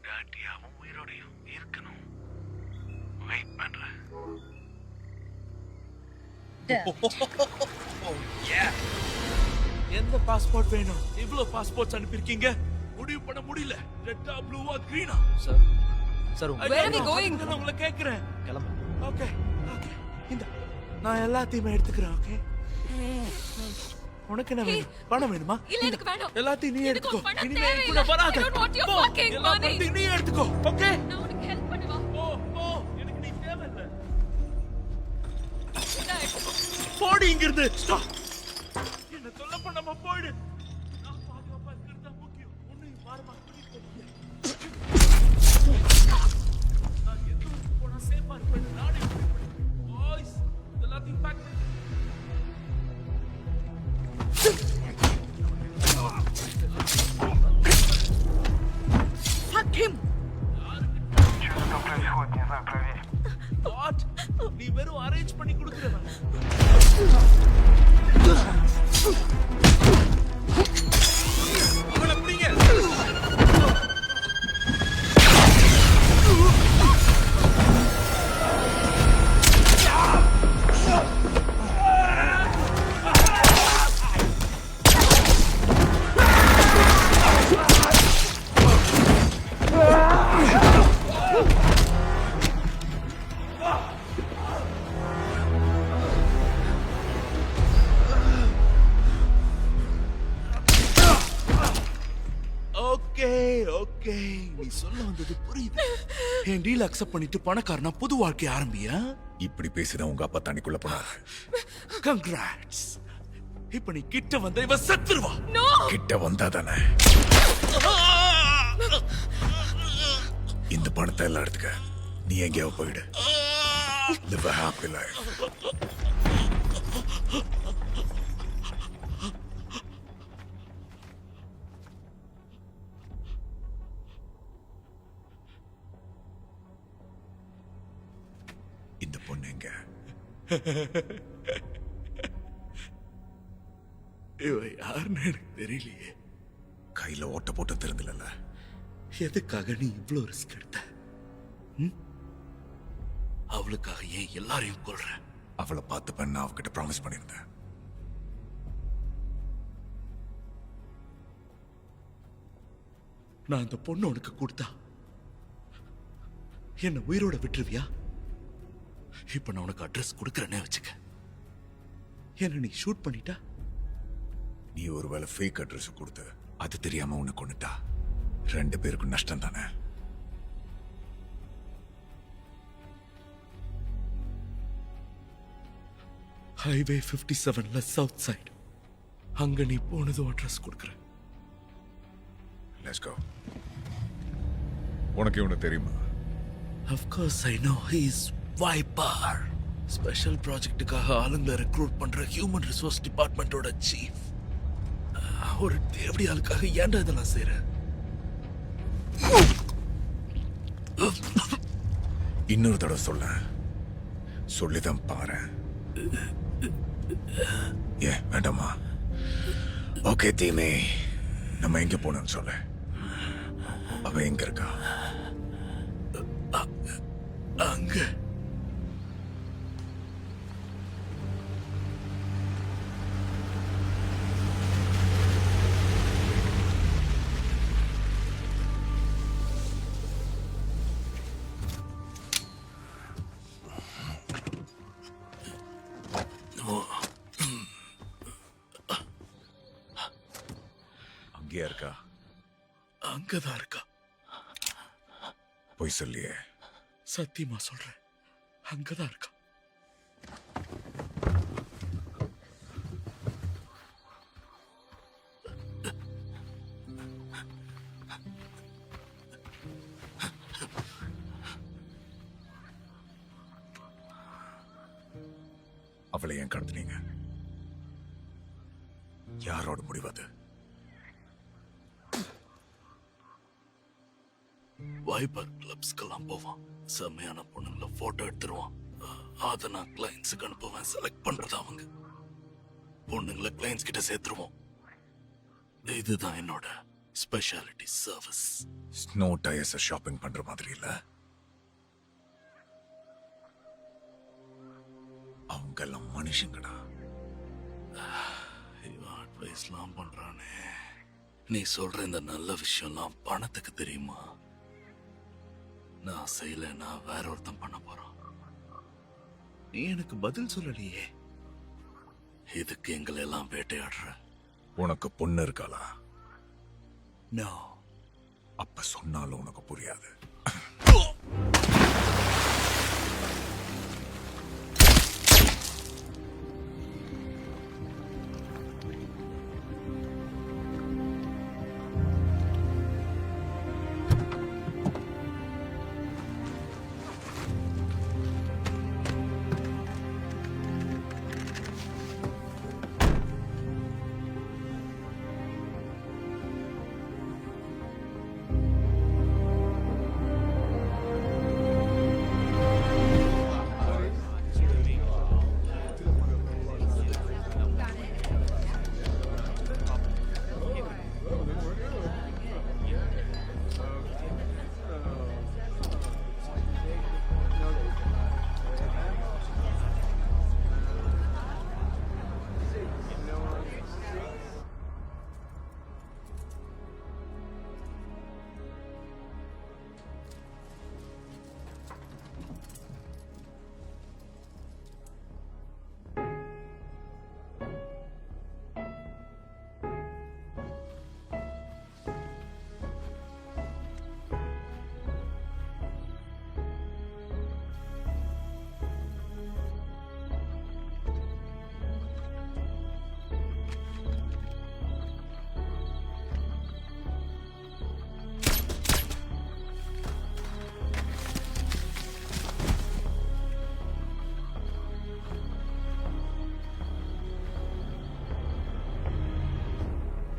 டர்ட்டியாவும் உயிரோடையும் இருக்கணும். வெயிட் பண்றேன். எந்த பாஸ்போர்ட் வேணும்? இவ்ளோ பாஸ்போர்ட்ஸ் அனுப்பியிருக்கீங்க, முடிவு பண்ண முடியல. ரெட்டா, ப்ளூவா, கிரீனா? Sir Where are we going? நான் உங்களை கேக்குறேன். கிளம்பு. ஓகே. இந்த நான் எல்லாத்தையுமே எடுத்துக்கிறேன். ஓகே. உனக்கு என்ன வேணும்? பணம் வேணுமா? இல்ல, எனக்கு வேண்டாம். எல்லாத்தையும் நீ எடுத்துக்கோ. பணம் இனிமே தேவையில்லை. கூட வராத. I don't want your போ. fucking எல்லா money. பணத்தையும் நீ எடுத்துக்கோ. ஓகே. நான் உனக்கு ஹெல்ப் பண்ணுவா. போ. எனக்கு நீ தேவையில்லை. போடி இங்கிருந்து. ஸ்டாப். என்ன தொல்லை பண்ணாம போயிடு. நான் பாதுகாப்பா இருக்கிறது தான் முக்கியம். ஒண்ணு மாறுமா பண்ணிட்டு நான் எதுவும் போனா சேஃபா இருப்பேன். நானே பாய்ஸ் எல்லாத்தையும் பேக் பண்ணு. Fuck him. வாட்? நீ வெறும் அரேஞ்ச் பண்ணி கொடுக்குறவன். அவளை பிடிங்க. ஓகே, நீ சொல்ல வந்தது புரியுது. என் டீல் அக்செப்ட் பண்ணிட்டு பணக்காரனா புது வாழ்க்கை ஆரம்பியா? இப்படி பேசிதான் உங்க அப்பா தண்ணிக்குள்ள போனாரு. கங்க்ராட்ஸ். இப்ப நீ கிட்ட வந்த இவ செத்துருவா. கிட்ட வந்தாதானே. இந்த பணத்தை எல்லாம் எடுத்துக்க. நீ எங்கேயாவது போயிடு. Live a happy life. இந்த பொண்ணு எங்க? இவன் யாருன்னு எனக்கு தெரியலையே. கையில ஓட்ட போட்டு தெரிஞ்சல. எதுக்காக நீ இவ்வளோ ரிஸ்க் எடுத்த? அவளுக்காக ஏன் எல்லாரையும் கொல்ற? அவளை பார்த்து பண்ண அவகிட்ட ப்ராமிஸ் பண்ணியிருந்தேன். நான் அந்த பொண்ணு உனக்கு கொடுத்தா என்ன உயிரோட விட்டுருவியா? இப்ப நான் உனக்கு அட்ரஸ் கொடுக்கறேன்னே வச்சுக்க. என்ன நீ ஷூட் பண்ணிட்டா? நீ ஒருவேளை ஃபேக் அட்ரஸ் கொடுத்து அது தெரியாம உன்னை கொண்டுட்டா 2 பேருக்கும் நஷ்டம் தானே. ஹைவே 57ல சவுத் சைடு. அங்க நீ போனது அட்ரஸ் கொடுக்குற. Let's go. உனக்கு இவனை தெரியுமா? Of course I know. He is Viper. Special ப்ராஜெக்ட்டுக்காக ஆளுங்களை ரெக்ரூட் பண்ற ஹியூமன் ரிசோர்ஸ் டிபார்ட்மெண்டோட சீஃப். ஒரு தேவடி ஆளுக்காக ஏன்டா இதெல்லாம் செய்யற? இன்னொரு தடவை சொல்லிதான் பாரு. ஏன் வேண்டாமா? ஓகே தீமே, நம்ம எங்க போனோம்னு சொல்லு. அவ எங்க இருக்கா? அங்க. அங்கேயா இருக்கா? அங்கதான் இருக்கா. போய் சொல்லியே. சத்தியமா சொல்றேன், அங்கதான் இருக்கா. அவளை ஏன் கடத்துனீங்க? யாரோட முடிவது? வைபர் கிளப்ஸ்க்கெல்லாம் போவான். செம்மையான பொண்ணுங்களை போட்டோ எடுத்துருவான். அதை நான் கிளைண்ட்ஸுக்கு அனுப்புவேன். செலக்ட் பண்றது அவங்க. பொண்ணுங்களை கிளைண்ட்ஸ் கிட்ட சேர்த்துருவோம். இதுதான் என்னோட speciality service. Snow tyres shopping பண்ற மாதிரி இல்ல. அவங்க எல்லாம் மனுஷங்கடா. இவன் அட்வைஸ்லாம் பண்றானே. நீ சொல்ற இந்த நல்ல விஷயம்லாம் பணத்துக்கு தெரியுமா? நான் செய்யலைன்னா வேற ஒருத்தன் பண்ண போறான். நீ எனக்கு பதில் சொல்லலையே. இதுக்கு எங்களை எல்லாம் வேட்டையாடுற. உனக்கு பொண்ணு இருக்காளா? நோ. அப்ப சொன்னாலும் உனக்கு புரியாது.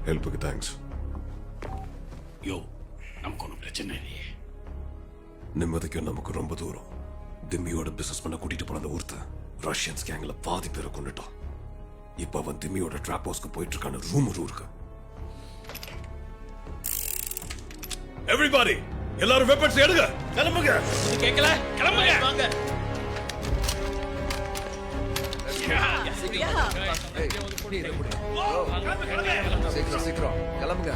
ஹெல்ப்புக்கு தேங்க்ஸ். யோ, நமக்கு ஒன்றும் பிரச்சனை இல்லையே. நிம்மதிக்கும் நமக்கு ரொம்ப தூரம். திம்மியோட பிசினஸ் பண்ண கூட்டிட்டு போன அந்த ஒருத்தன் ரஷ்யன்ஸ் கேங்ல பாதி பேரை கொண்டுட்டான். இப்ப அவன் திமியோட ட்ராப் ஹவுஸ்க்கு போயிட்டு இருக்கான ரூம் இருக்கு. எவ்ரிபாடி எல்லாரும் வெப்பன்ஸ் எடுங்க. கிளம்புங்க. கேட்கல கிளம்புங்க வாங்க. சீக்கிரம் சீக்கிரம் கிளம்புங்க.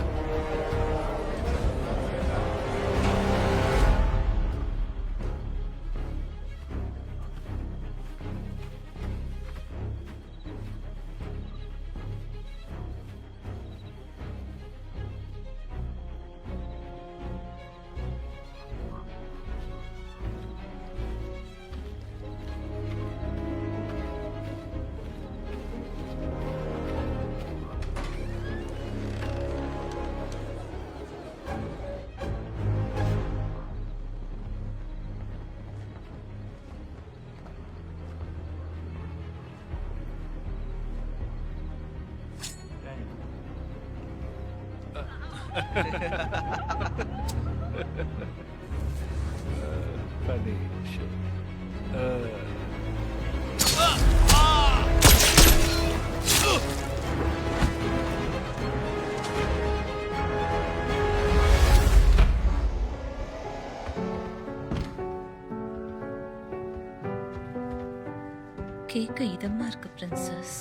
கேட்க இதமா இருக்கு பிரின்சஸ்.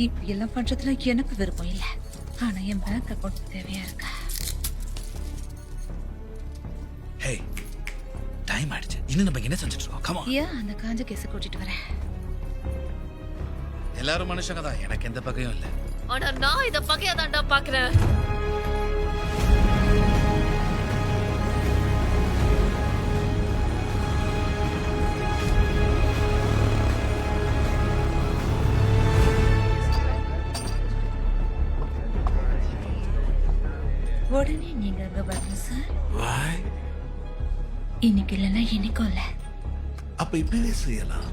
இப்ப எல்லாம் பண்றதுல எனக்கு விருப்பம் இல்ல. ஆனா என் பேங்க் அக்கௌண்ட் தேவையா இருக்கு. ஹே டைம் ஆயிடுச்சு. இன்னும் நம்ம என்ன செஞ்சுட்டு இருக்கோம்? Come on. ஏன் அந்த காஞ்ச கேஸ கூட்டிட்டு வரேன். எல்லாரும் மனுஷங்க தான். எனக்கு எந்த பகையும் இல்ல. ஆனா நான் இத பகையா தான்டா பாக்குறேன். உடனே நீங்க அங்க வரணும் சார். வாய் இன்னைக்கு இல்லைன்னா என்னைக்கும் இல்ல. அப்ப இப்பவே செய்யலாம்.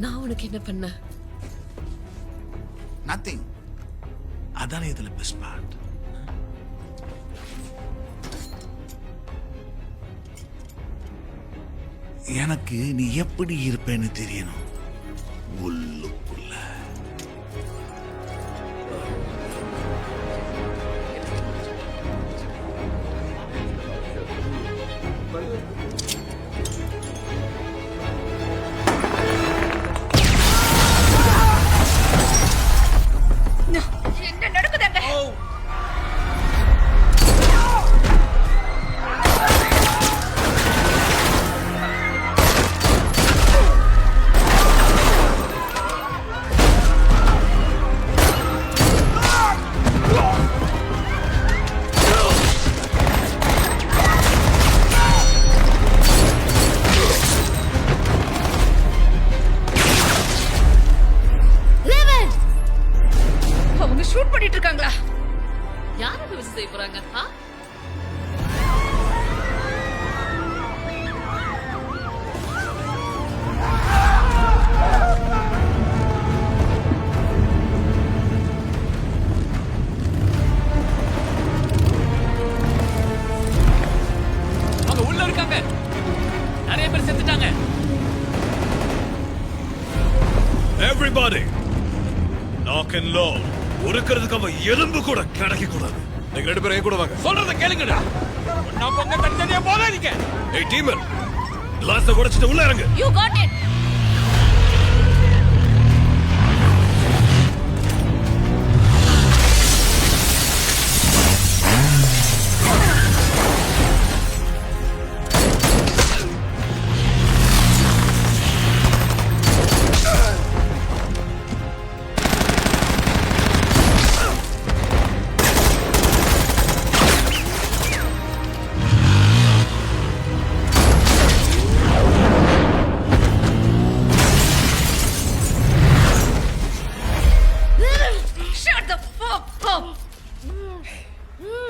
நான் உனக்கு என்ன பண்ண? நத்திங். அதானே இதுல பெஸ்ட் பார்ட். எனக்கு நீ எப்படி இருப்பேன்னு தெரியணும். உள்ளுக்குள்ள என்ன நடக்குதுங்க? அவங்க ஷூட் பண்ணிட்டு இருக்காங்களா? யாரை யூஸ் செய்ய போறாங்க? அவங்க உள்ள இருக்காங்க. நிறைய பேர் செத்துட்டாங்க. Everybody knock and load. ஒருக்கிறதுக்கு அவன் எலும்பு கூட கிடைக்க கூடாது. நீங்க ரெண்டு பேரும் கூட வாங்க. சொல்றத கேளுங்கடா. நான் பொங்க தனித்தனியா போகாதீங்க. ஏய் டீமர், கிளாஸை உடைச்சிட்டு உள்ள இறங்கு. You got it.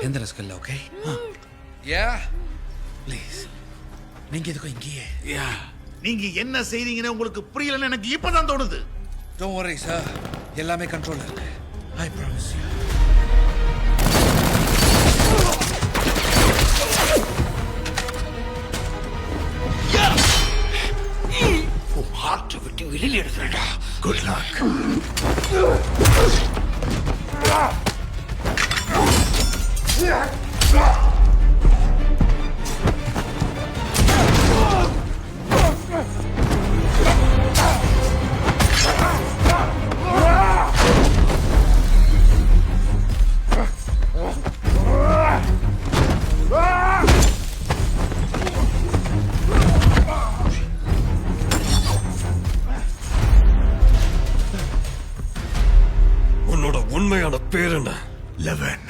எந்த ரிஸ்க் இல்லை ஓகே யா ப்ளீஸ் நீங்க எதுக்கும் இங்கேயே யா நீங்க என்ன செய்றீங்கன்னு உங்களுக்கு புரியலன்னு எனக்கு இப்பதான் தோணுது. டோன்ட் வரி சார் எல்லாமே கண்ட்ரோல்ல இருக்கு ஐ ப்ராமிஸ் யூ ஹார்ட் விட்டு வெளியில எடுக்கிறடா. Good luck. உன்னோட உண்மையான பேர் என்ன? Eleven.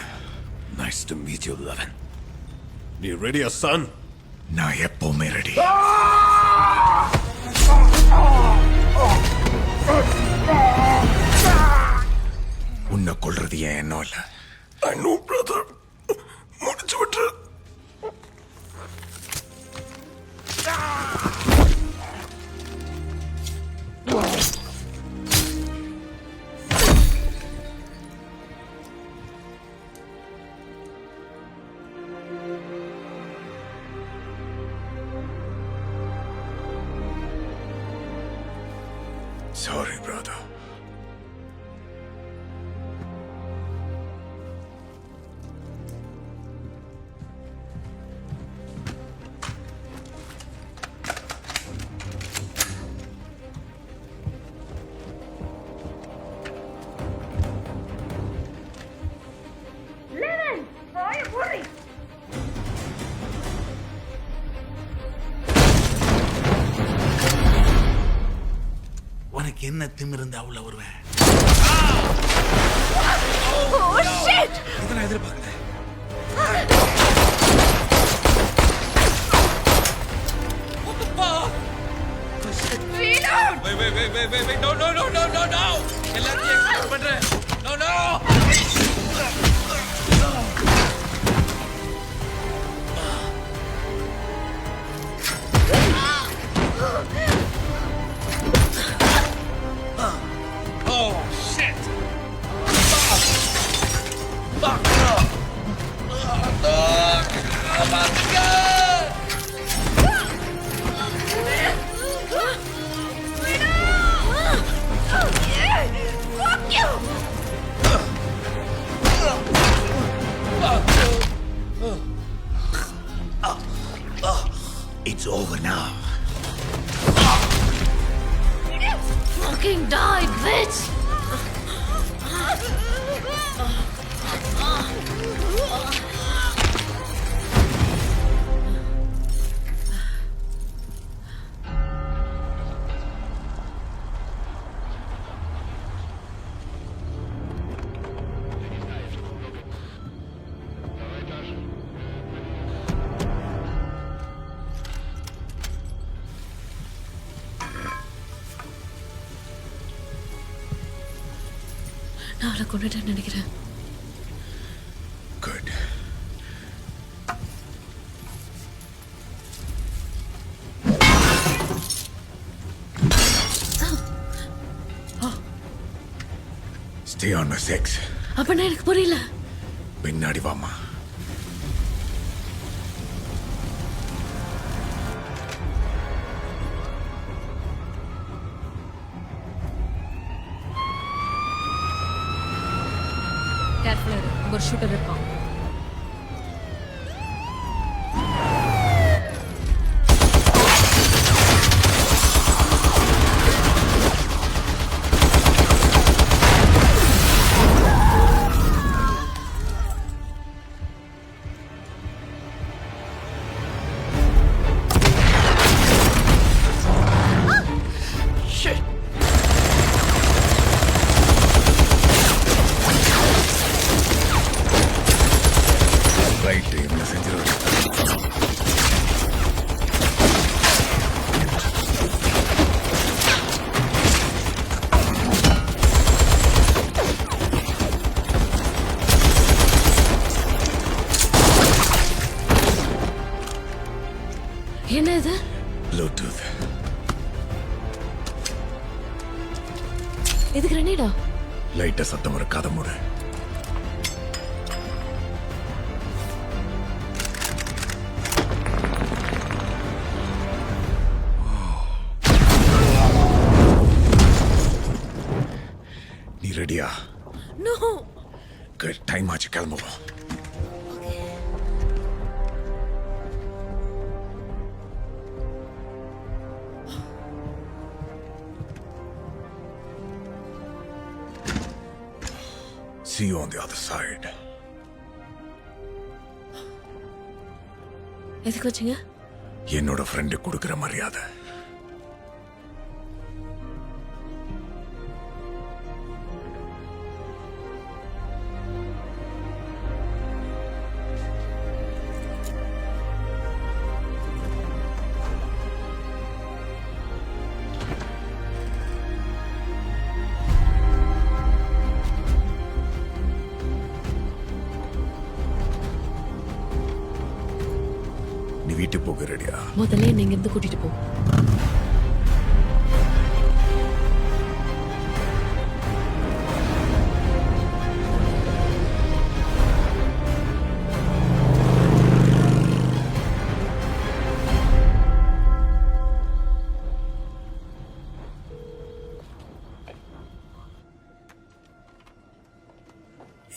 Nice to meet you eleven. நீ ரெடியா சன்? நான் எப்பவுமே ரெடி. உன்னை கொல்றது ஏன் எண்ணம் இல்ல. I know brother. முடிச்சு விட்டுரு. Sorry, brother. உனக்கு என்ன திமிருந்தா உள்ள வருவேன். இதை நான் எதிர்பார்க்கல. Wait, no. எல்லாத்தையும் எக்ஸ்பெக்ட் பண்றேன். No. Oh shit! Fuck! Oh my God! Fuck you! It's over now. Fucking die, bitch! நான் அவளை கொண்டுட்டேன்னு நினைக்கிறேன். Good. Stay on my 6. அப்படின்னா எனக்கு புரியல. பின்னாடி வாமா. கேர்ஃபுல்லா இரு. அங்க ஒரு ஷூட்டர் இருப்பான். கிரனேடா? லைட்டா சத்தம் வர கதை மூடு. நீ ரெடியா? நோ. குட், டைம் ஆச்சு, கிளம்புவோம். See you on the other side. எதுக்கு வச்சீங்க? என்னோட ஃப்ரெண்டு கொடுக்கிற மரியாதை. நீ வீட்டுக்கு போக ரெடியா? முதல்ல நீங்க இருந்து கூட்டிட்டு போ.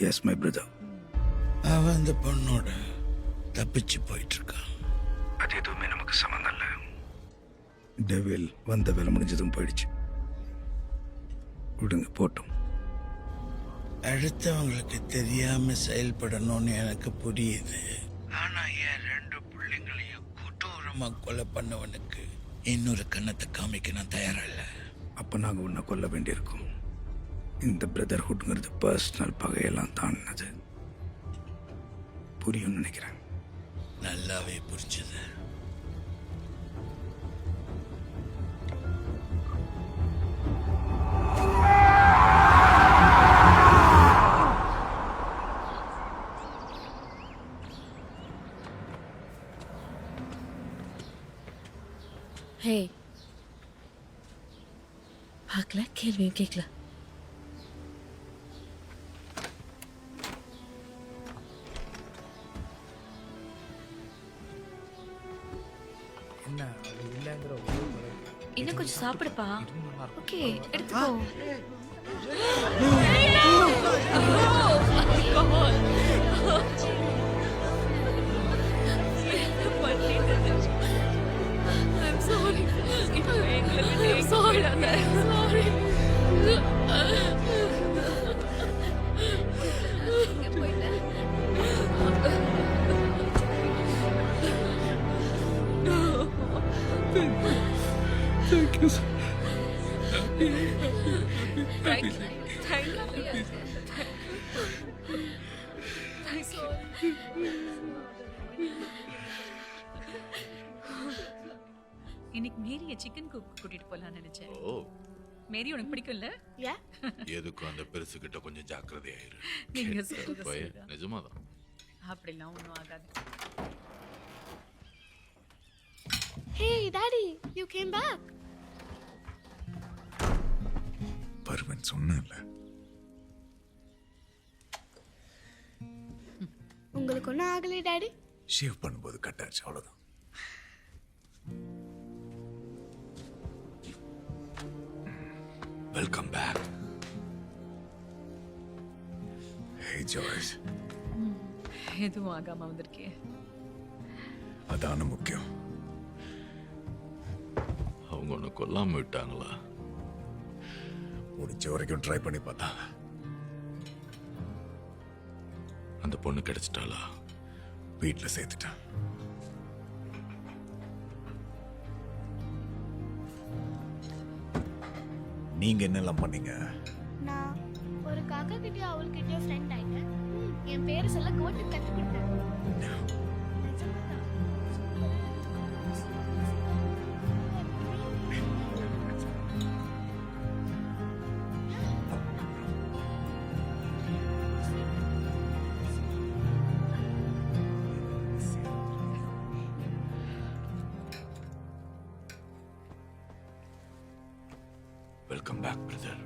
S my brother. அவன் அந்த பொண்ணோட தப்பிச்சு போயிட்டு இருக்கான். அது எதுவுமே நமக்கு சம்மந்தம் இல்லை. டெவில் வந்த வேலை முடிஞ்சதும் போயிடுச்சு. விடுங்க போட்டோம். அடுத்தவங்களுக்கு தெரியாம செயல்படணும்னு எனக்கு புரியுது. ஆனா என் 2 பிள்ளைங்களையும் கொடூரமா கொலை பண்ணவனுக்கு இன்னொரு கண்ணத்தை காமிக்க நான் தயாரா இல்லை. அப்ப நாங்க உன்னை கொல்ல வேண்டியிருக்கும். இந்த பிரதர்ஹுட்ங்கிறது பர்சனல் பகையெல்லாம் தாண்டினது. புரியும் நினைக்கிறேன். நல்லாவே புரிஞ்சது. ஹே, பார்க்கல, கேள்வியும் கேட்கல. இன்னும் கொஞ்சம் சாப்பிடுப்பா. ஓகே, எடுத்துக்கோ. Thank you, sir. இன்னைக்கு மேரிய சிக்கன் குக் கூட்டிட்டு போலாம்னு நினைச்சேன். ஓ, மேரி உனக்கு பிடிக்கும்ல? எதுக்கும் அந்த பெருசு கிட்ட கொஞ்சம் ஜாக்கிரதையாயிரு. நீங்க சொல்றது பையன், சரிதான். நிஜமாதான். அப்படிலாம் ஒன்றும் ஆகாது. Hey, Daddy, you came back. பர்வன் சொன்னல. உங்களுக்கு ஒன்றும் ஆகலை டாடி? ஷேவ் பண்ணும்போது கட்டாச்சு, அவ்வளவுதான். Welcome back. Hey Joyce. எதுவும் ஆகாம வந்திருக்கே. அதான முக்கியம். அவங்க ஒன்று கொல்லாம விட்டாங்களா? முடிஞ்ச வரைக்கும் ட்ரை பண்ணி பார்த்தா. அந்த பொண்ணு கிடைச்சிட்டாளா? வீட்டில் சேர்த்துட்டேன். நீங்க என்னெல்லாம் பண்ணீங்க? நான் ஒரு காக்கா கிட்டயும் அவள்கிட்டயும் ஃப்ரெண்ட் ஆயிட்டேன். என் பேரு சொல்ல கோட்டு கத்து கொடுத்தேன். Welcome back brother.